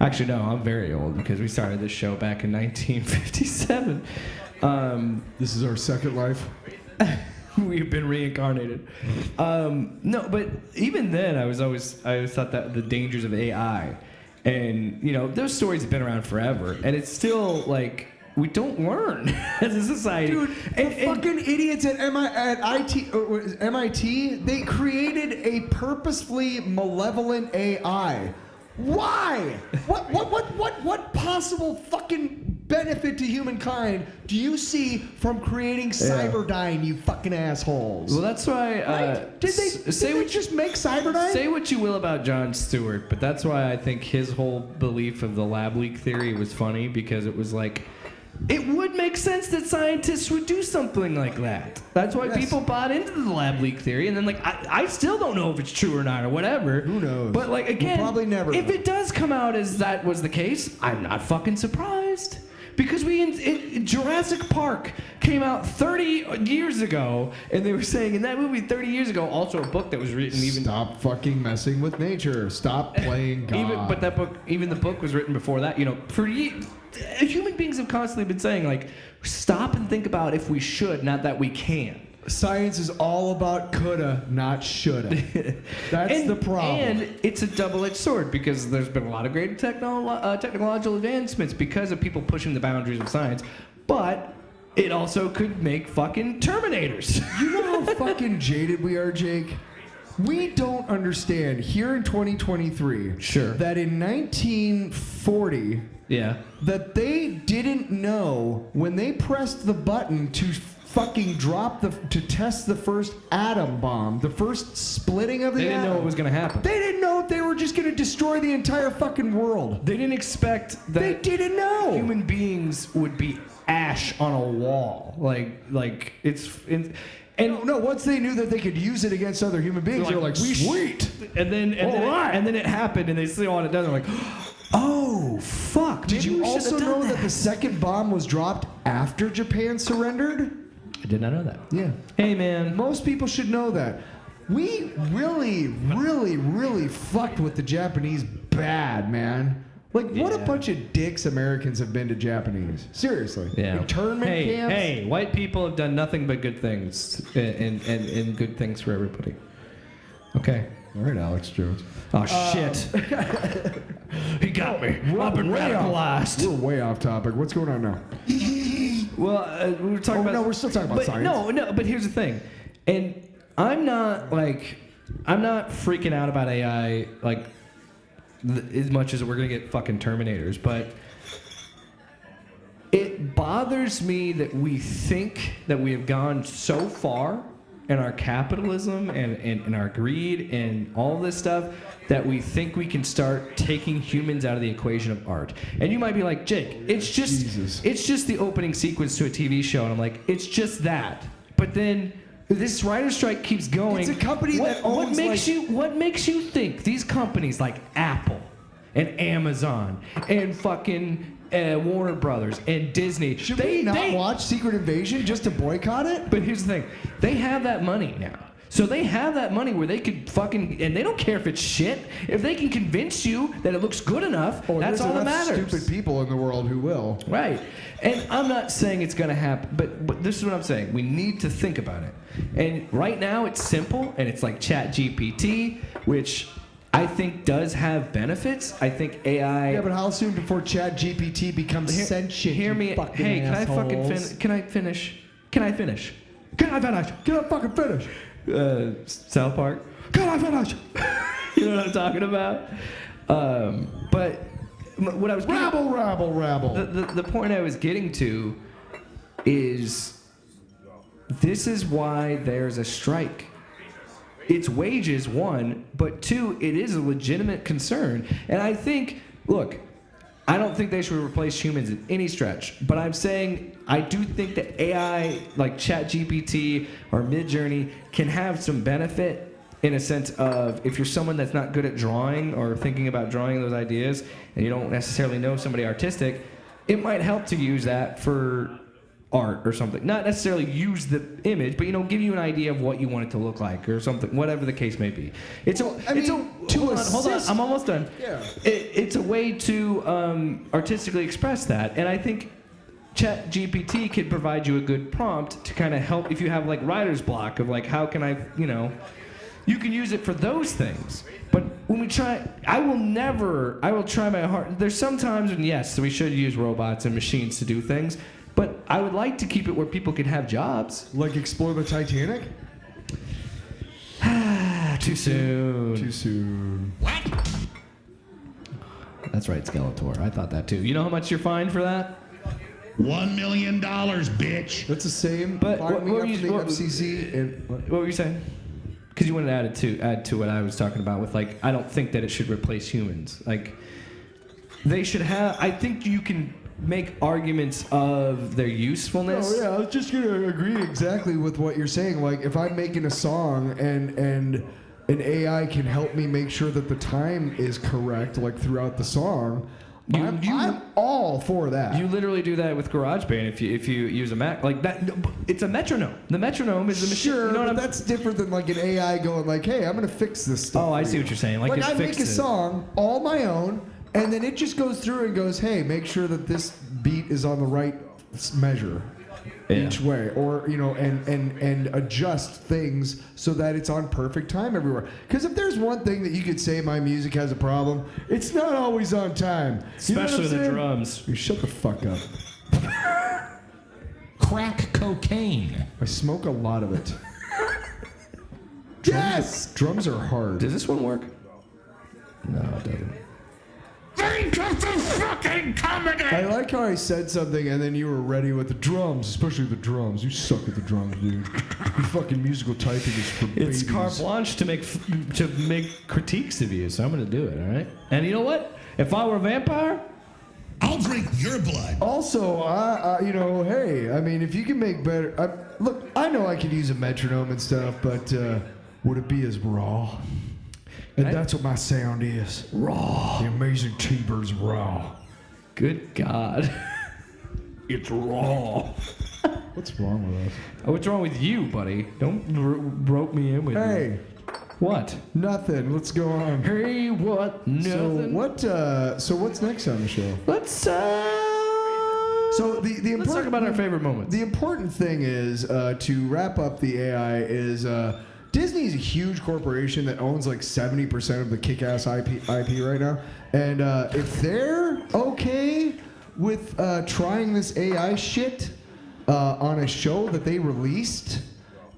Actually, no, I'm very old because we started this show back in 1957. This is our second life. We've been reincarnated. No, but even then, I always thought that the dangers of AI, and you know, those stories have been around forever, and it's still like we don't learn as a society. Dude, and fucking idiots at MIT, they created a purposefully malevolent AI. Why? What possible fucking benefit to humankind do you see from creating Cyberdyne, you fucking assholes? Well, that's why. Right? Did they just make Cyberdyne? Say what you will about Jon Stewart, but that's why I think his whole belief of the lab leak theory was funny, because it was like, it would make sense that scientists would do something like that. That's why people bought into the lab leak theory, and then like I still don't know if it's true or not or whatever. Who knows? But like again, We'll probably never if know. it does come out as that was the case, I'm not fucking surprised. Because Jurassic Park came out 30 years ago, and they were saying in that movie 30 years ago, also a book that was written even. Stop fucking messing with nature. Stop playing God. But that book, even the book was written before that. You know, human beings have constantly been saying like, stop and think about if we should, not that we can. Science is all about coulda, not shoulda. That's the problem. And it's a double-edged sword, because there's been a lot of great technological advancements because of people pushing the boundaries of science, but it also could make fucking Terminators. You know how fucking jaded we are, Jake? We don't understand here in 2023 that in 1940 that they didn't know when they pressed the button to fucking to test the first atom bomb, the first splitting of the They atom. didn't know what was going to happen. They didn't know if they were just going to destroy the entire fucking world. They didn't expect that They didn't know. human beings would be ash on a wall. Like it's. And No, once they knew that they could use it against other human beings, they were like, sweet. And then it happened, and they saw it done. They're like, oh fuck! Did maybe you we should have also done know that the second bomb was dropped after Japan surrendered? I did not know that. Yeah. Hey man, Most people should know that. We really, really, really fucked with the Japanese bad, man. Like, what a bunch of dicks Americans have been to Japanese. Seriously. Internment camps. Hey, white people have done nothing but good things, and good things for everybody. Okay. All right, Alex Jones. Oh shit! He got me. I've been radicalized. We're way off topic. What's going on now? Well, we were talking about. No, we're still talking about science. No, but here's the thing, and I'm not freaking out about AI like as much as we're gonna get fucking Terminators, but it bothers me that we think that we have gone so far in our capitalism and our greed and all this stuff that we think we can start taking humans out of the equation of art. And you might be like, Jake, it's just the opening sequence to a TV show. And I'm like, it's just that. But then this writer strike keeps going. It's a company that owns what makes you think these companies like Apple and Amazon and fucking Warner Brothers and Disney. Should we not watch Secret Invasion just to boycott it? But here's the thing. They have that money now. So they have that money where they could fucking, and they don't care if it's shit. If they can convince you that it looks good enough, that's all that matters. Stupid people in the world who will. Right. And I'm not saying it's going to happen, but this is what I'm saying. We need to think about it. And right now it's simple, and it's like ChatGPT, which I think does have benefits. I think AI. Yeah, but how soon before ChatGPT becomes sentient? Hear you me. fucking Hey, assholes? can I finish? Can I finish? Can I fucking finish? South Park. Can I finish? You know what I'm talking about? But what I was getting, Rabble. the point I was getting to is this is why there's a strike. It's wages, one, but two, it is a legitimate concern. And I think, look, I don't think they should replace humans in any stretch, but I'm saying I do think that AI, like ChatGPT or Midjourney, can have some benefit in a sense of if you're someone that's not good at drawing or thinking about drawing those ideas and you don't necessarily know somebody artistic, it might help to use that for art or something. Not necessarily use the image, but give you an idea of what you want it to look like or something, whatever the case may be. Hold on, I'm almost done. Yeah. It's a way to artistically express that, and I think ChatGPT could provide you a good prompt to kind of help if you have like writer's block of like how can I, you can use it for those things. But when we try, I will try my hard. There's some times when yes, we should use robots and machines to do things, but I would like to keep it where people can have jobs. Like explore the Titanic? Too soon. Too soon. What? That's right, Skeletor. I thought that too. You know how much you're fined for that? $1 million, bitch. That's the same. But Find what me were up you- to the what- FCC. And, What were you saying? Because you wanted to add to what I was talking about with like I don't think that it should replace humans. Like they should have. I think you can make arguments of their usefulness. Oh yeah, I was just gonna agree exactly with what you're saying. Like if I'm making a song and an AI can help me make sure that the time is correct, like throughout the song, I'm all for that. You literally do that with GarageBand if you use a Mac like that. It's a metronome. The metronome is the machine. Sure, You know what but I'm- that's different than like an AI going like, "Hey, I'm gonna fix this stuff." Oh, I for see you." what you're saying. Like, Like it I make a fixed it. song all my own, and then it just goes through and goes, "Hey, make sure that this beat is on the right measure." Yeah. Each way, or and adjust things so that it's on perfect time everywhere. Because if there's one thing that you could say my music has a problem, it's not always on time. You know what Especially I'm the saying? drums. You shut the fuck up. Crack cocaine. I smoke a lot of it. Yes, drums are hard. Does this one work? No, it doesn't. Think of the fucking comedy! I like how I said something and then you were ready with the drums, especially the drums. You suck at the drums, dude. Your fucking musical typing is for It's babies. carte blanche to make critiques of you, so I'm gonna do it. All right. And you know what? If I were a vampire, I'll drink your blood. Also, hey, I mean, if you can make better... look, I know I could use a metronome and stuff, but would it be as raw? And that's what my sound is. raw. The amazing T-Bird's raw. Good God. It's raw. What's wrong with us? What's wrong with you, buddy? Don't rope me in with Hey, you. What? nothing. Let's go on. Hey, what? Nothing. So what's next on the show? Let's So the important, let's talk about our favorite moments. The important thing is to wrap up the AI is Disney is a huge corporation that owns like 70% of the kick-ass IP right now, and if they're okay with trying this AI shit on a show that they released,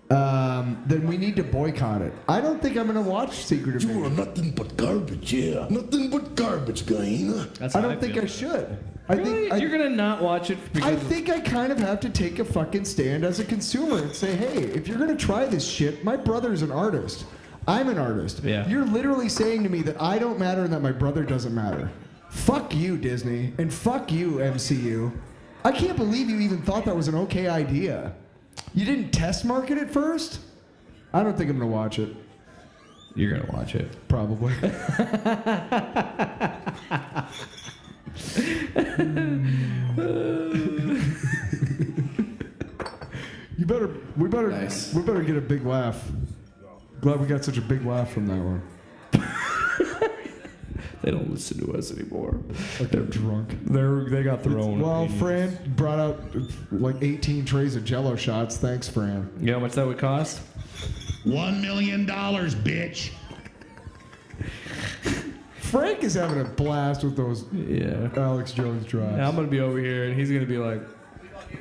then we need to boycott it. I don't think I'm gonna watch Secret You are Invasion. nothing but garbage, yeah. Nothing but garbage, guy. That's I how don't think feel. I should. Really? You're gonna not watch it because I think I kind of have to take a fucking stand as a consumer and say, hey, if you're gonna try this shit, my brother's an artist. I'm an artist. Yeah. You're literally saying to me that I don't matter and that my brother doesn't matter. Fuck you, Disney, and fuck you, MCU. I can't believe you even thought that was an okay idea. You didn't test market it first? I don't think I'm gonna watch it. you're gonna watch it. Probably. We better Nice. get a big laugh. Glad we got such a big laugh from that one. They don't listen to us anymore. Like they're drunk. They got their own. Well, opinions. Fran brought out like 18 trays of Jello shots. Thanks, Fran. You know how much that would cost? $1 million, bitch. Frank is having a blast with those Yeah. Alex Jones drives. And I'm gonna be over here, and he's gonna be like,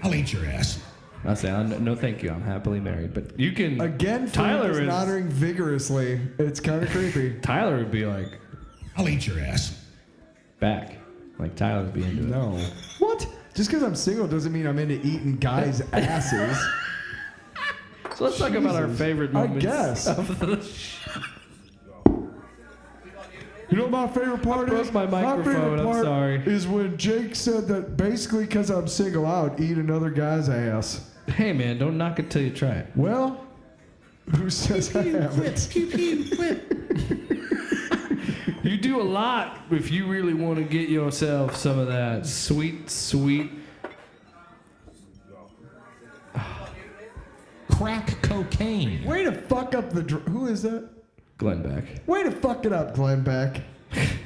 I'll eat your ass. I say, no, thank you. I'm happily married. But you can. Again, Tyler Frank is nodding vigorously. It's kind of creepy. Tyler would be like, I'll eat your ass. back. Like Tyler would be into it. No. What? Just because I'm single doesn't mean I'm into eating guys' asses. So let's talk about our favorite I moments guess. of the show. You know what my favorite part broke is? my microphone, favorite I'm part sorry. is when Jake said that basically because I'm single, I would eat another guy's ass. Hey man, don't knock it till you try it. Well, who says I haven't? You do a lot if you really want to get yourself some of that sweet, sweet. Crack cocaine. Way to fuck up the. Who is that? Glenn Beck. Way to fuck it up, Glenn Beck.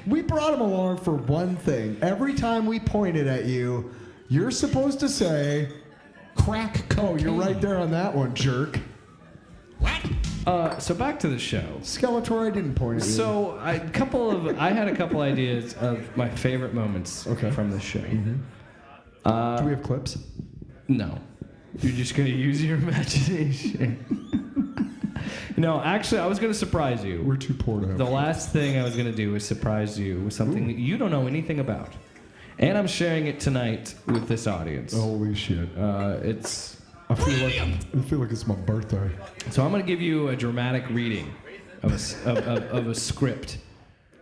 We brought him along for one thing. Every time we pointed at you, you're supposed to say, Crack cocaine. "Oh, you're right there on that one, jerk." So back to the show. Skeletor, I didn't point at you. So I had a couple ideas of my favorite moments from the show. do we have clips? No, you're just gonna use your imagination. No, actually, I was gonna surprise you. We're too poor to have. The last thing I was gonna do was surprise you with something that you don't know anything about, and I'm sharing it tonight with this audience. Holy shit! It's I feel like it's my birthday. so I'm gonna give you a dramatic reading of a script.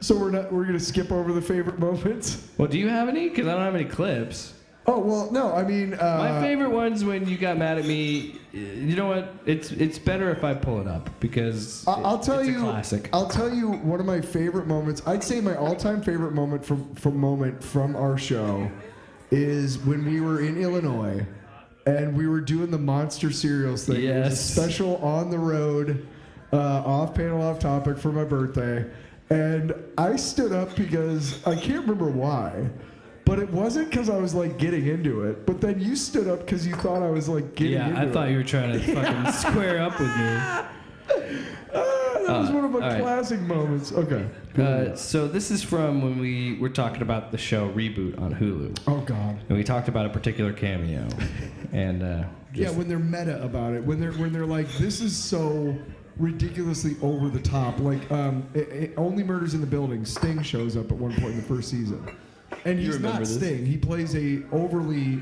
So we're gonna skip over the favorite moments. Well, do you have any? Because I don't have any clips. Oh well, no. I mean, My favorite one's when you got mad at me. You know what? It's better if I pull it up because I'll tell it's you. a classic. I'll tell you one of my favorite moments. I'd say my all-time favorite moment from our show is when we were in Illinois and we were doing the Monster Cereals thing. It was a Yes. special on the road, off panel, off topic for my birthday, and I stood up because I can't remember why. But it wasn't because I was like getting into it. But then you stood up because you thought I was like getting into it. Yeah, I thought you were trying to fucking square up with me. That was one of my all right. classic moments. Okay. So this is from when we were talking about the show Reboot on Hulu, Oh God. and we talked about a particular cameo, and Yeah, when they're meta about it, when they're like, this is so ridiculously over the top. Like, Only Murders in the Building. Sting shows up at one point in the first season, and he's remember not this? Sting. He plays a overly,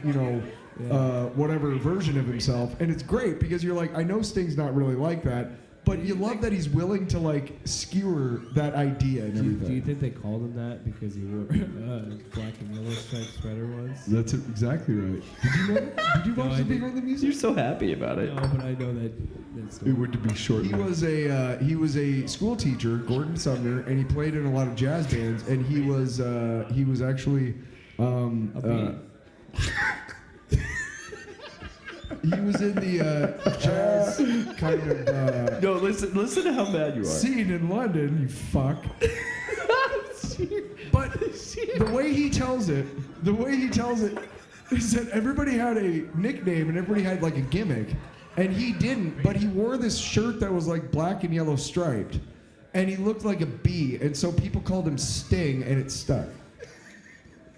whatever version of himself, and it's great because you're like, I know Sting's not really like that. But you love that he's willing to like skewer that idea and everything. Do you think they called him that because he wore black and yellow striped sweater once? That's exactly right. Did you know that? Did you No, watch I the didn't. Behind the Music? you're so happy about it. No, but I know that. That's It would be short. He was a school teacher, Gordon Sumner, and he played in a lot of jazz bands. And he was actually he was in the jazz kind of No, listen to how mad you are. scene in London. You fuck. But the way he tells it is that everybody had a nickname and everybody had like a gimmick, and he didn't. But he wore this shirt that was like black and yellow striped, and he looked like a bee, and so people called him Sting, and it stuck.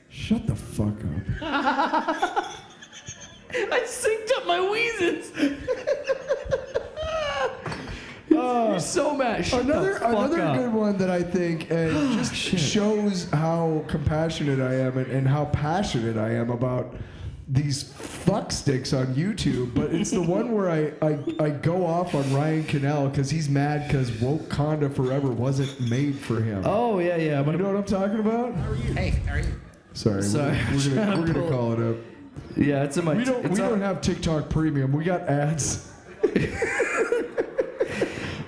Shut the fuck up. I synced up my wheezes. You're so mad. Shut Another the fuck up. good one that I think just shows how compassionate I am and how passionate I am about these fuck sticks on YouTube. But it's the one where I go off on Ryan Cannell because he's mad because Wakanda Forever wasn't made for him. Oh yeah. You know what I'm talking about? Hey, how are you? Sorry, Sorry, we're I'm gonna trying to call it up. Yeah, it's in my. We don't have TikTok Premium. We got ads.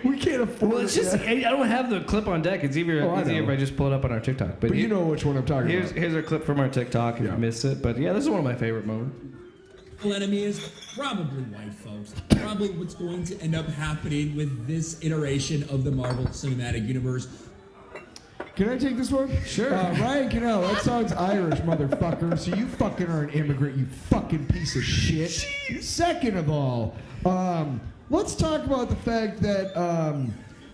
We can't afford Well, it's it just yet. I don't have the clip on deck. It's easier Oh, I if know. I just pull it up on our TikTok. But you know which one I'm talking about. Here's a clip from our TikTok if Yeah. you missed it. But yeah, this is one of my favorite moments. Enemy is probably white folks. Probably what's going to end up happening with this iteration of the Marvel Cinematic Universe. Can I take this one? Sure. Ryan Cannell, that song's Irish, motherfucker. So you fucking are an immigrant, you fucking piece of shit. Second of all, let's talk about the fact that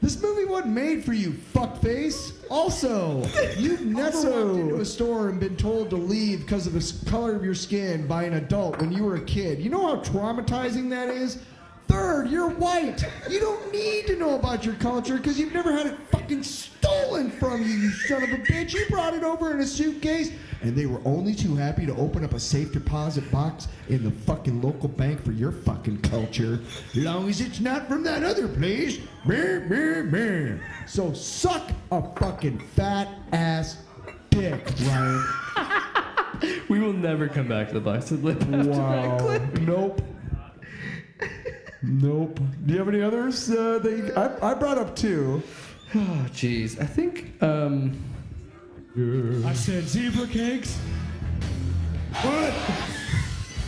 This movie wasn't made for you, fuckface. Also, you've never walked into a store and been told to leave because of the color of your skin by an adult when you were a kid. You know how traumatizing that is? Third, you're white. You don't need to know about your culture because you've never had it fucking stolen from you, you son of a bitch. You brought it over in a suitcase, and they were only too happy to open up a safe deposit box in the fucking local bank for your fucking culture. As long as it's not from that other place. Meh, meh, meh. So suck a fucking fat ass dick, Ryan. We will never come back to the box of lip after that clip. Nope. Nope. Do you have any others that you, I brought up two. Oh, jeez. I think, I said zebra cakes. What?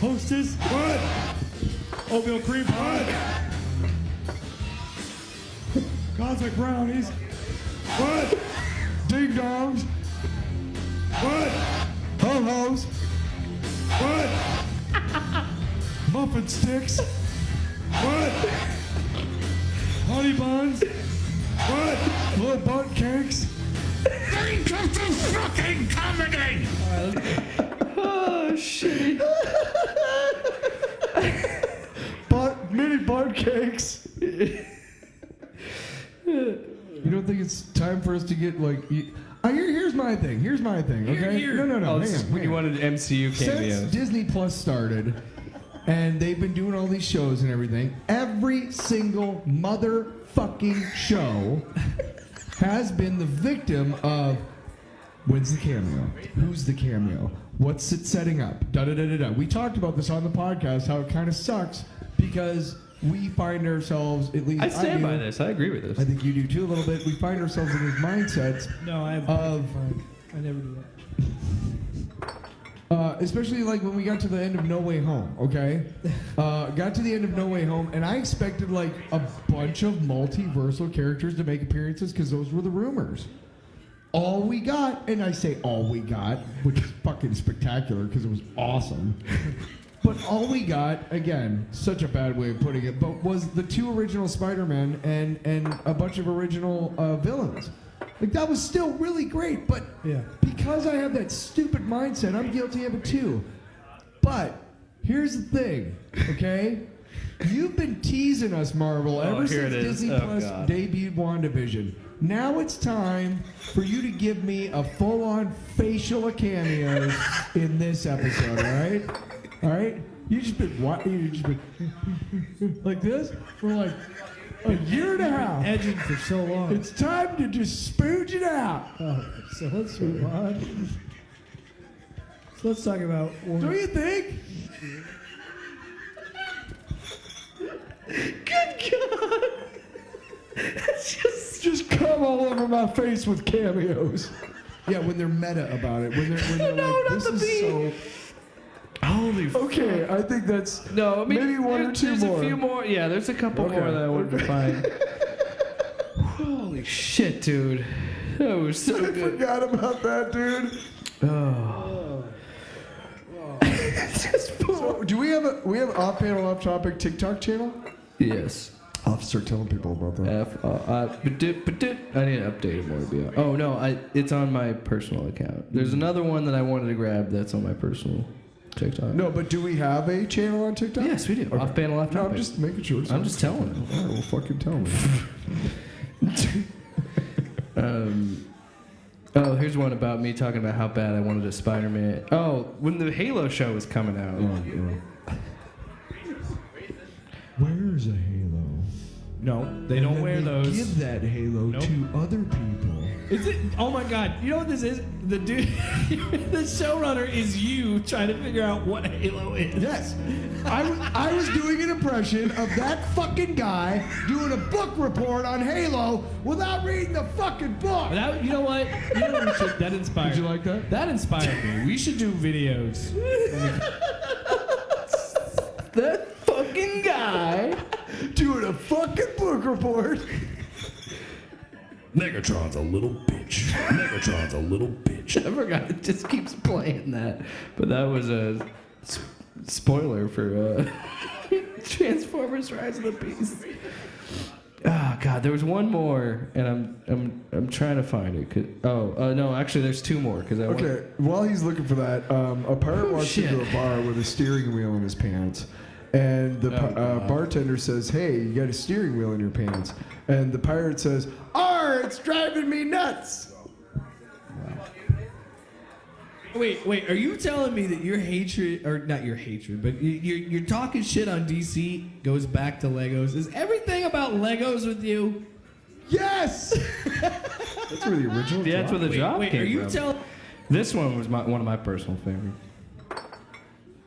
Hostess. What? Oatmeal cream pie. Cosmic brownies. What? Ding dongs. What? Ho-hos. What? Muffin sticks. What? Honey buns. What? Little butt cakes. Think of the fucking comedy! oh, shit. Mini butt cakes. You don't think it's time for us to get like... here's my thing. Okay? Here. No. Oh, this is hang when you on. wanted MCU cameos. Since Disney Plus started, and they've been doing all these shows and everything, every single motherfucking show has been the victim of when's the cameo? Who's the cameo? What's it setting up? Da-da-da-da-da. We talked about this on the podcast, how it kind of sucks because we find ourselves, at least I stand do, by this. I agree with this. I think you do too a little bit. We find ourselves in these mindsets No, I never do that. especially like when we got to the end of No Way Home, okay? Got to the end of No Way Home, and I expected like a bunch of multiversal characters to make appearances because those were the rumors. All we got, and I say all we got, which is fucking spectacular because it was awesome. But all we got, again, such a bad way of putting it, but was the two original Spider-Men and a bunch of original villains. Like, that was still really great, but Yeah. because I have that stupid mindset, I'm guilty of it too. But here's the thing, okay? You've been teasing us, Marvel, ever here since it is. Disney Oh, Plus God. debuted WandaVision. Now it's time for you to give me a full-on facial cameos in this episode, all right? All right? You just been like this for like a year and a half. Edging for so long. It's time to just spooge it out. Oh, so let's move on. So let's talk about. Don't you think? Good God. It's Just come all over my face with cameos. Yeah, when they're meta about it. When they're No, like, not this the is bee. so... Holy Okay, I think that's... No, I mean, maybe one or two there's more. a few more. Yeah, there's a couple Okay, more that I wanted to find. Holy shit, dude. That was so I good. forgot about that, dude. Oh. So, do we have an off-panel, off-topic TikTok channel? Yes. I'll have to start telling people about that. I need to update it more to be honest. Oh no, it's on my personal account. There's another one that I wanted to grab that's on my personal TikTok. No, but do we have a channel on TikTok? Yes, we do. Okay. Off panel, off No, topic. I'm just making sure. I'm just telling them. All right, well, fucking tell me. Oh, here's one about me talking about how bad I wanted a Spider-Man. Oh, when the Halo show was coming out. Where's a halo? No, they don't wear those. Give that halo Nope. to other people. Is it? Oh my God! You know what this is? The dude, the showrunner is you trying to figure out what Halo is. Yes. I was doing an impression of that fucking guy doing a book report on Halo without reading the fucking book. That, you know what? You know what we should, that inspired. Did you like that? That inspired me. We should do videos. That fucking guy. Doing a fucking book report. Megatron's a little bitch. Megatron's a little bitch. I forgot. It just keeps playing that. But that was a spoiler for Transformers: Rise of the Beast. Oh God, there was one more, and I'm trying to find it. No, actually, there's two more. Okay, while he's looking for that, a pirate walks into a bar with a steering wheel in his pants, and the bartender says, "Hey, you got a steering wheel in your pants," and the pirate says, "Arr, it's driving me nuts." Wait, are you telling me that your hatred, or not your hatred, but you're talking shit on DC goes back to Legos? Is everything about Legos with you? Yes! That's where the original Yeah, that's where the drop Wait, came are you from. telling... This one was one of my personal favorites.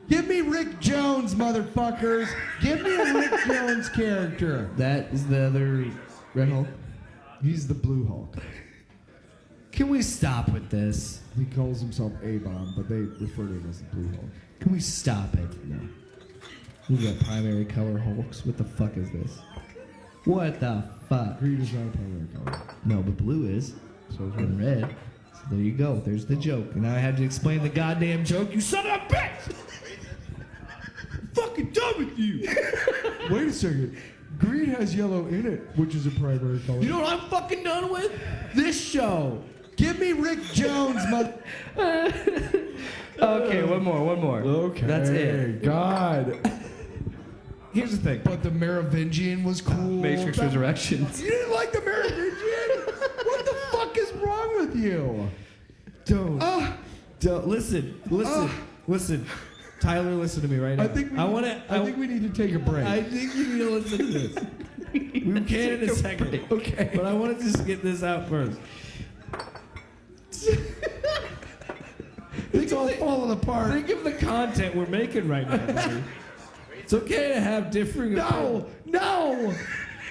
Give me Rick Jones, motherfuckers! Give me a Rick Jones character. That is the other Red Hulk? He's the Blue Hulk. Can we stop with this? He calls himself A-Bomb, but they refer to him as the Blue Hulk. Can we stop it? No. We got primary color Hulks. What the fuck is this? What the fuck? Green is not a primary color. No, but blue is. So is And red. So there you go. There's the joke. And now I had to explain the goddamn joke. You son of a bitch! I'm fucking done with you! Wait a second. Green has yellow in it, which is a primary color. You know what I'm fucking done with? This show. Give me Rick Jones, mother... Okay, one more. Okay. That's it. God. Here's the thing. But the Merovingian was cool. Matrix Resurrections. You didn't like the Merovingian? What the fuck is wrong with you? Don't. Listen. Tyler, listen to me right now. I think we need to take a break. I think you need to listen to this. We can in a second. Okay. But I want to just get this out first. It's all falling apart. Think of the content we're making right now, buddy. It's okay to have differing opinions. No!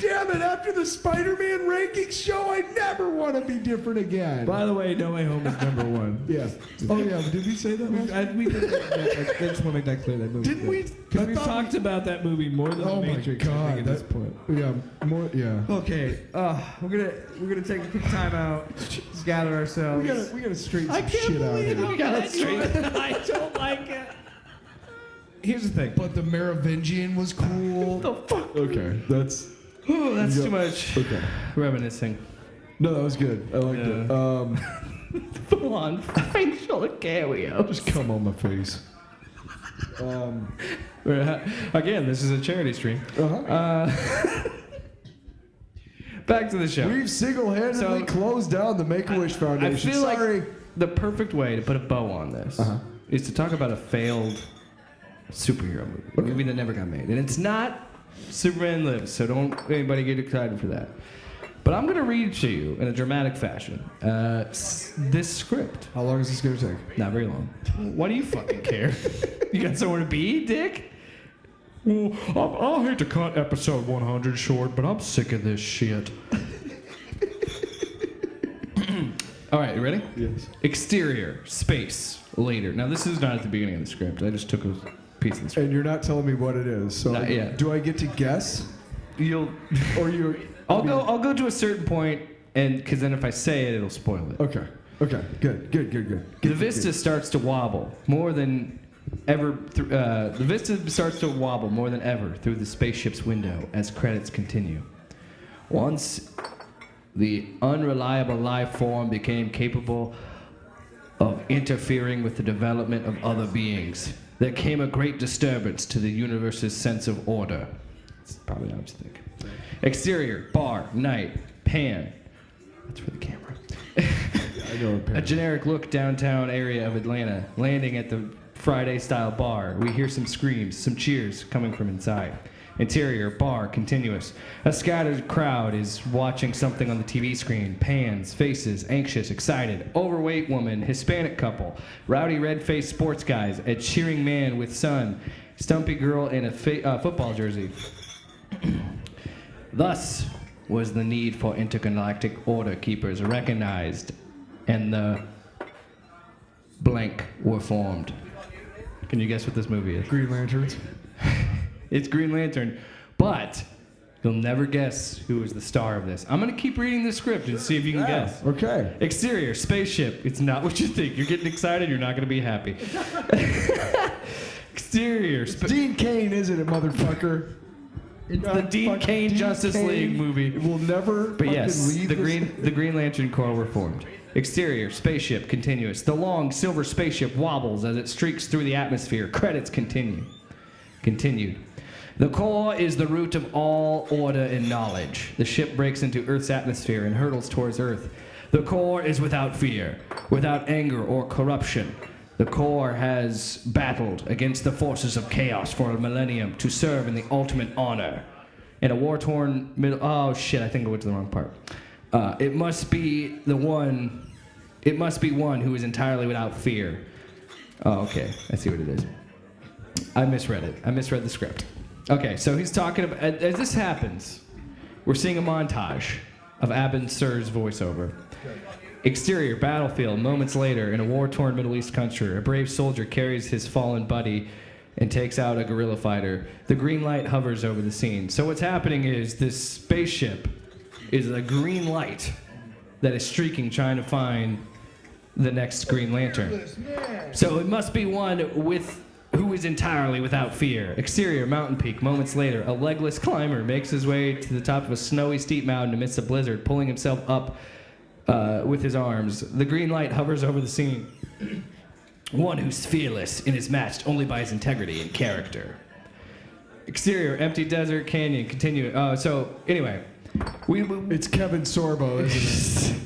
Damn it, after the Spider-Man rankings show, I never want to be different again. By the way, No Way Home is number one. Yeah. Oh, yeah, did we say that? We did. I just want to make that clear. That movie. Didn't we? Because we've talked about that movie more than Oh The my Matrix. I God. think, at this point. Yeah, more, yeah. Okay, we're gonna take a quick time out, just gather ourselves. We gotta straighten I some can't shit out believe here. you got straight. I don't like it. Here's the thing. But the Merovingian was cool. The fuck? Okay, that's... Ooh, that's You too go- much Okay. reminiscing. No, that was good. I liked it. Full on facial cameo. Just come on my face. Again, this is a charity stream. Back to the show. We've single-handedly So- closed down the Make-A-Wish Foundation. I feel Sorry. like the perfect way to put a bow on this is to talk about a failed superhero movie that never got made. And it's not Superman Lives, so don't anybody get excited for that. But I'm going to read to you in a dramatic fashion this script. How long is this going to take? Not very long. Why do you fucking care? You got somewhere to be, Dick? Well, I'll hate to cut episode 100 short, but I'm sick of this shit. All right, you ready? Yes. Exterior, space, later. Now, this is not at the beginning of the script. I just took a piece of the script. And you're not telling me what it is. So Not yet. do I get to guess? You'll... Or you... I'll go to a certain point, and because then if I say it, it'll spoil it. Okay. Okay. Good. The vista starts to wobble more than ever. The vista starts to wobble more than ever through the spaceship's window as credits continue. Once the unreliable life form became capable of interfering with the development of other beings, there came a great disturbance to the universe's sense of order. That's probably not what you think. Exterior, bar, night, pan. That's for the camera. I know A generic look downtown area of Atlanta, landing at the Friday-style bar. We hear some screams, some cheers coming from inside. Interior, bar, continuous. A scattered crowd is watching something on the TV screen. Pans, faces, anxious, excited. Overweight woman, Hispanic couple. Rowdy red-faced sports guys. A cheering man with son. Stumpy girl in a football jersey. Thus was the need for intergalactic order keepers recognized, and the blank were formed. Can you guess what this movie is? Green Lanterns. It's Green Lantern, but you'll never guess who is the star of this. I'm gonna keep reading the script and see if you can guess. Okay. Exterior, spaceship. It's not what you think. You're getting excited, you're not gonna be happy. Exterior, Dean Cain, isn't it, motherfucker? It's the Dean Cain Justice League movie. Will never. But yes, leave the this- Green Lantern Corps were formed. Exterior, spaceship, continuous. The long silver spaceship wobbles as it streaks through the atmosphere. Credits continue. Continued. The core is the root of all order and knowledge. The ship breaks into Earth's atmosphere and hurtles towards Earth. The core is without fear, without anger or corruption. The core has battled against the forces of chaos for a millennium to serve in the ultimate honor. In a war-torn middle... Oh, shit, I think I went to the wrong part. It must be one who is entirely without fear. Oh, okay. I see what it is. I misread it. I misread the script. Okay, so he's talking about... As this happens, we're seeing a montage of Abin Sur's voiceover. Exterior, battlefield. Moments later, in a war-torn Middle East country, a brave soldier carries his fallen buddy and takes out a guerrilla fighter. The green light hovers over the scene. So what's happening is this spaceship is a green light that is streaking, trying to find the next Green Lantern. So it must be one who is entirely without fear. Exterior, mountain peak. Moments later, a legless climber makes his way to the top of a snowy, steep mountain amidst a blizzard, pulling himself up with his arms. The green light hovers over the scene. One who's fearless and is matched only by his integrity and character. Exterior, empty desert, canyon, continue. So, anyway. It's Kevin Sorbo, isn't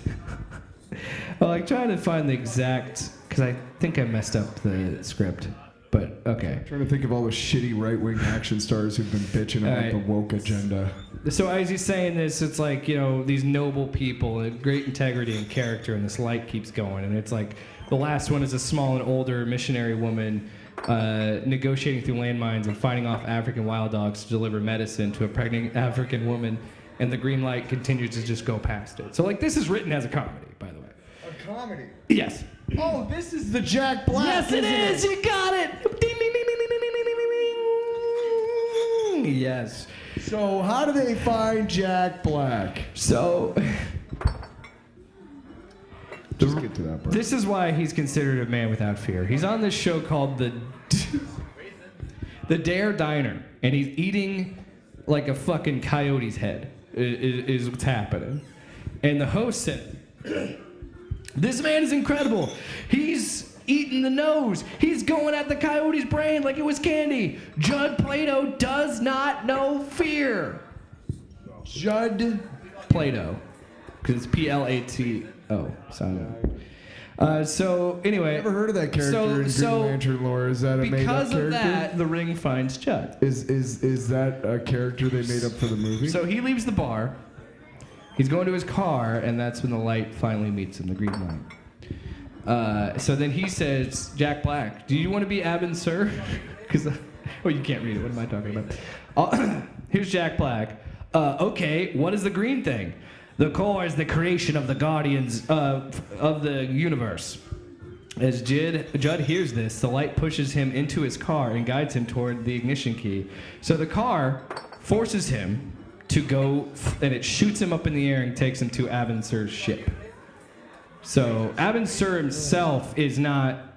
it? Well, I'm trying to find the exact... Because I think I messed up the script. But, okay. I'm trying to think of all the shitty right-wing action stars who've been bitching about the woke agenda. So as he's saying this, it's like, you know, these noble people and great integrity and character, and this light keeps going. And it's like, the last one is a small and older missionary woman negotiating through landmines and fighting off African wild dogs to deliver medicine to a pregnant African woman. And the green light continues to just go past it. So, like, this is written as a comedy, by the way. A comedy? Yes. Oh, this is the Jack Black. Yes, it is. You got it. Ding, ding, ding, ding, ding, ding, ding, ding. Yes. So how do they find Jack Black? So just get to that part. This is why he's considered a man without fear. He's on this show called the Dare Diner, and he's eating like a fucking coyote's head. Is what's happening. And the host said, "This man is incredible. He's eating the nose. He's going at the coyote's brain like it was candy. Judd Plato does not know fear." Judd Plato, because it's Plato. So anyway, never heard of that character in Green Lantern lore. Is that a made-up character? Because of that, the Ring finds Judd. Is that a character they made up for the movie? So he leaves the bar. He's going to his car, and that's when the light finally meets him, the green light. So then he says, "Jack Black, do you want to be Abin Sur?" Because, oh, you can't read it. What am I talking about? Here's Jack Black. Okay, what is the green thing? The core is the creation of the guardians of the universe. As Judd hears this, the light pushes him into his car and guides him toward the ignition key. So the car forces him to go, and it shoots him up in the air and takes him to Abin Sur's ship. So Abin Sur himself is not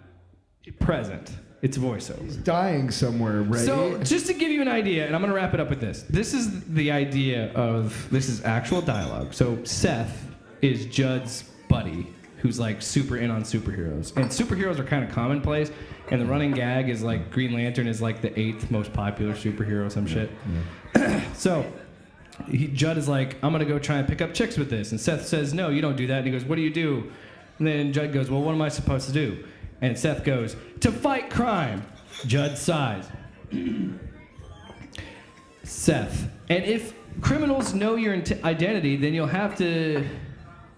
present. It's voiceover. He's dying somewhere, right? So just to give you an idea, and I'm going to wrap it up with this. This is the idea of, this is actual dialogue. So Seth is Judd's buddy, who's like super in on superheroes. And superheroes are kind of commonplace, and the running gag is like Green Lantern is like the 8th most popular superhero, some shit. Yeah. So Judd is like, "I'm going to go try and pick up chicks with this." And Seth says, "No, you don't do that." And he goes, "What do you do?" And then Judd goes, "Well, what am I supposed to do?" And Seth goes, "To fight crime." Judd sighs. Seth, "And if criminals know your identity, then you'll never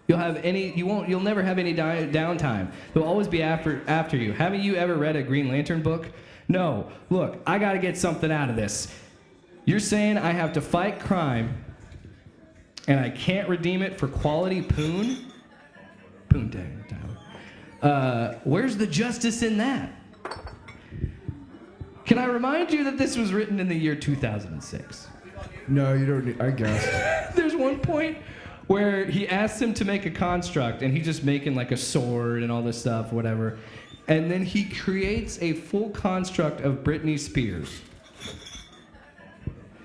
have any downtime. They'll always be after you. Haven't you ever read a Green Lantern book?" "No. Look, I gotta get something out of this. You're saying I have to fight crime, and I can't redeem it for quality poon? Poon time. Where's the justice in that? Can I remind you that this was written in the year 2006? No, you don't need, I guess. There's one point where he asks him to make a construct, and he's just making like a sword and all this stuff, whatever. And then he creates a full construct of Britney Spears.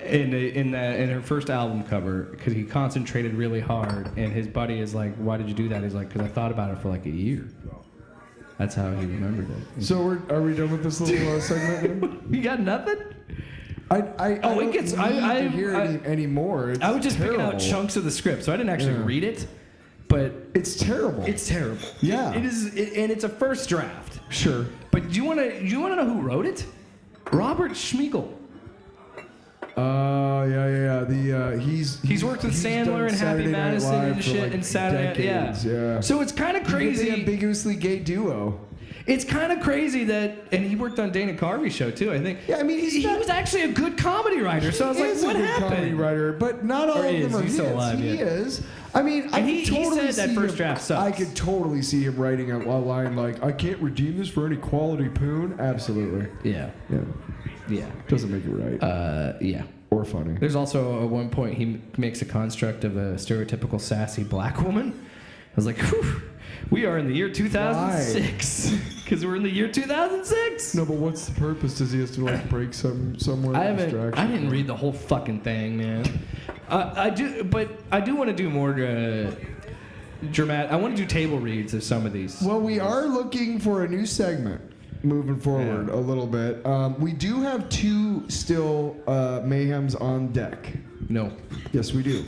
in her first album cover, because he concentrated really hard, and his buddy is like, "Why did you do that?" He's like, "Because I thought about it for like a year." That's how he remembered it. So are we done with this little segment? Then? You got nothing? I it don't gets. need I to hear anymore. It's I was just picking out terrible. chunks of the script, so I didn't actually read it. But it's terrible. It's terrible. Yeah. It is, and it's a first draft. Sure. But do you want to know who wrote it? Robert Schmeigel. Yeah. He's worked with done Sandler and Happy Saturday Night Madison Live and for, shit like, and Saturday. decades, yeah. So it's kind of crazy. The ambiguously gay duo. It's kind of crazy that, and he worked on Dana Carvey's show too, I think. Yeah, I mean, he was actually a good comedy writer. So I was like, He is what a good happened? comedy writer, but not all Or of is. them are He's his. still alive, He yeah. is. I mean, I And could he totally said that see first him- draft sucks. I could totally see him writing a line like, "I can't redeem this for any quality poon." Absolutely. Yeah. Yeah. Doesn't make it right. Yeah. Or funny. There's also at one point he makes a construct of a stereotypical sassy black woman. I was like, whew, we are in the year 2006. Because we're in the year 2006. No, but what's the purpose? Does he have to like break somewhere? I didn't read the whole fucking thing, man. I do want to do more dramatic. I want to do table reads of some of these. Well, we are looking for a new segment moving forward a little bit. We do have 2 still Mayhems on deck. No. Yes, we do.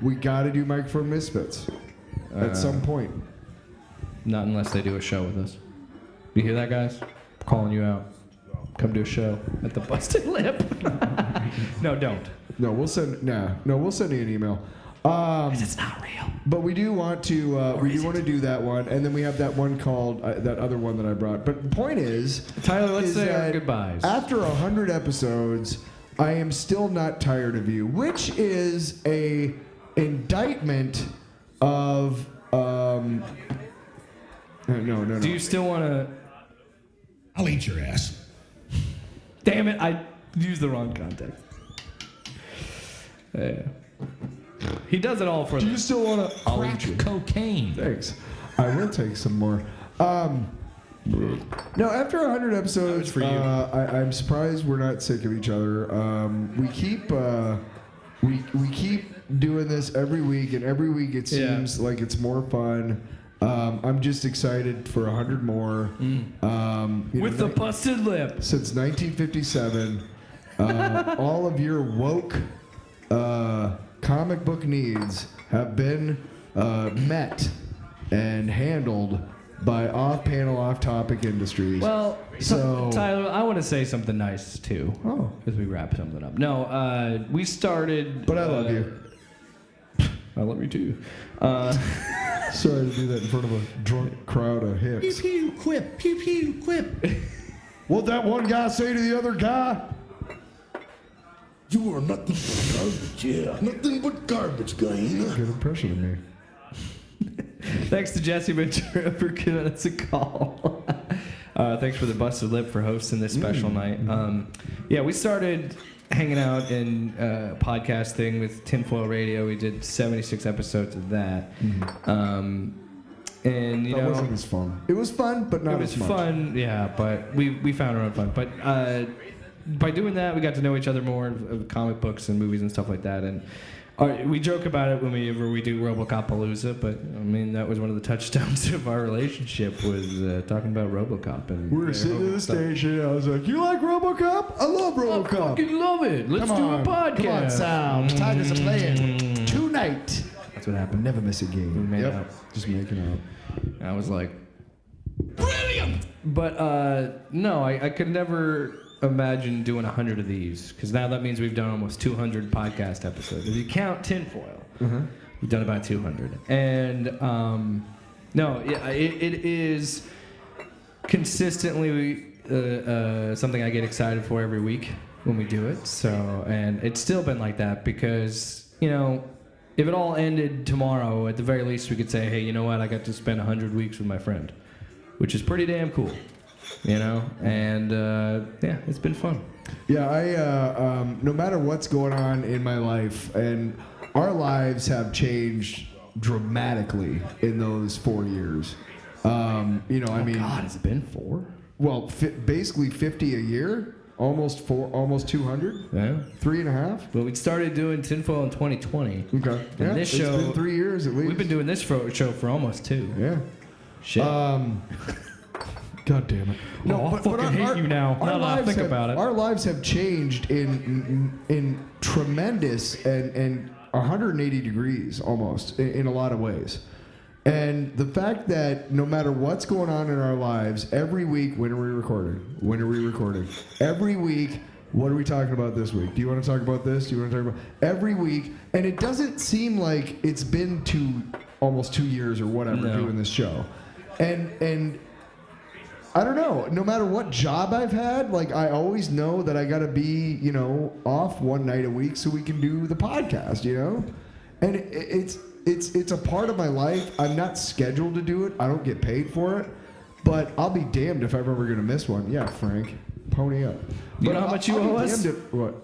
We got to do Microphone Misfits at some point. Not unless they do a show with us. You hear that, guys? I'm calling you out. Come do a show at the Busted Lip. No, don't. No, we'll send you an email. 'Cause it's not real. But we do want to do that one, and then we have that one called that other one that I brought. But the point is, Tyler, let's say our that goodbyes. After 100 episodes, I am still not tired of you, which is a indictment of no. Do you still want to? I'll eat your ass. Damn it! I used the wrong context. Yeah. He does it all for. Do you still want to? I'll eat you. Cocaine. Thanks. I will take some more. No, after 100 episodes, for you. I'm surprised we're not sick of each other. We keep doing this every week, and every week it seems like it's more fun. I'm just excited for 100 more. With the Busted Lip. Since 1957, all of your woke comic book needs have been met and handled by off-panel, off-topic industries. Well, so Tyler, I want to say something nice too. Oh. As we wrap something up. No, we started. But I love you. I love you too. Sorry to do that in front of a drunk crowd of Pew hicks. pew quip. Pew pew quip. What'd that one guy say to the other guy? You are nothing but garbage, yeah. Nothing but garbage, guy. Good impression of me. Thanks to Jesse Ventura for giving us a call. Thanks for the Busted Lip for hosting this special night. Yeah, we started hanging out and podcast thing with Tinfoil Radio. We did 76 episodes of that. And you That know, wasn't as fun. It was fun, but not it was as much. fun, yeah. But we found our own fun. But by doing that, we got to know each other more of comic books and movies and stuff like that. And we joke about it whenever we do RoboCop-Palooza, but I mean that was one of the touchstones of our relationship was talking about RoboCop. And We were sitting at the station. I was like, "You like RoboCop? I love I RoboCop. fucking love it. Let's Come do on, a podcast. Come on, Sal. Tigers are playing tonight. That's what happened. Never miss a game. We made out. Just making out. And I was like, brilliant. But no, I could never imagine doing 100 of these because now that means we've done almost 200 podcast episodes. If you count Tinfoil, we've done about 200. And no, it is consistently something I get excited for every week when we do it. So, and it's still been like that because, you know, if it all ended tomorrow, at the very least we could say, hey, you know what, I got to spend 100 weeks with my friend, which is pretty damn cool. You know, and yeah, it's been fun. Yeah, I no matter what's going on in my life, and our lives have changed dramatically in those 4 years. You know, I mean, God, has it been 4? Well, basically 50 a year. almost 200. Yeah. 3.5. But we started doing tinfoil in 2020. Okay. And Yeah, this it's show, been 3 years at least. we've been doing this show for almost 2. Yeah. Shit. God damn it. No, I fucking hate you now. Now that I think about it. Our lives have changed in tremendous and 180 degrees almost in a lot of ways. And the fact that no matter what's going on in our lives, every week, when are we recording? When are we recording? Every week, what are we talking about this week? Do you want to talk about this? Do you want to talk about every week? And it doesn't seem like it's been almost 2 years or whatever doing this show. And I don't know. No matter what job I've had, like I always know that I got to be, off one night a week so we can do the podcast, And it's a part of my life. I'm not scheduled to do it. I don't get paid for it. But I'll be damned if I'm ever going to miss one. Yeah, Frank. Pony up. You know how much you owe us? What?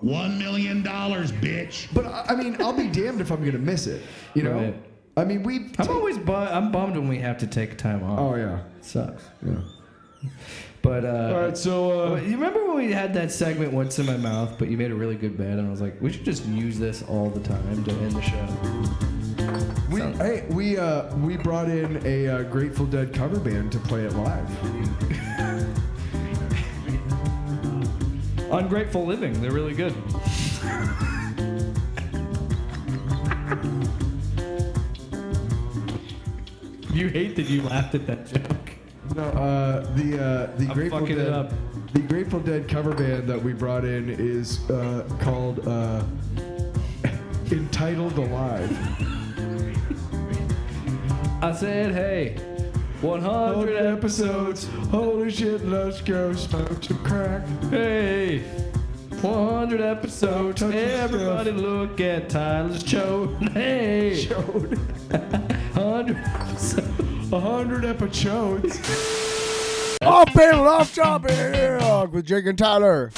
$1 million, bitch. But I mean, I'll be damned if I'm going to miss it. Right. I mean, I'm bummed when we have to take time off. Oh, yeah. It sucks. Yeah. But all right, so you remember when we had that segment "What's in My Mouth"? But you made a really good bed, and I was like, we should just use this all the time to end the show. We brought in a Grateful Dead cover band to play it live. Ungrateful Living. They're really good. You hate that you laughed at that joke. No, the Grateful fucking Dead. it up. The Grateful Dead cover band that we brought in is called Entitled Alive. I said, hey, 100 episodes. Holy shit, let's go smoke some crack. Hey, 100 episodes. Everybody look at Tyler's chode. Hey, 100 episodes. 100 episodes. Off panel, off topic with Jake and Tyler.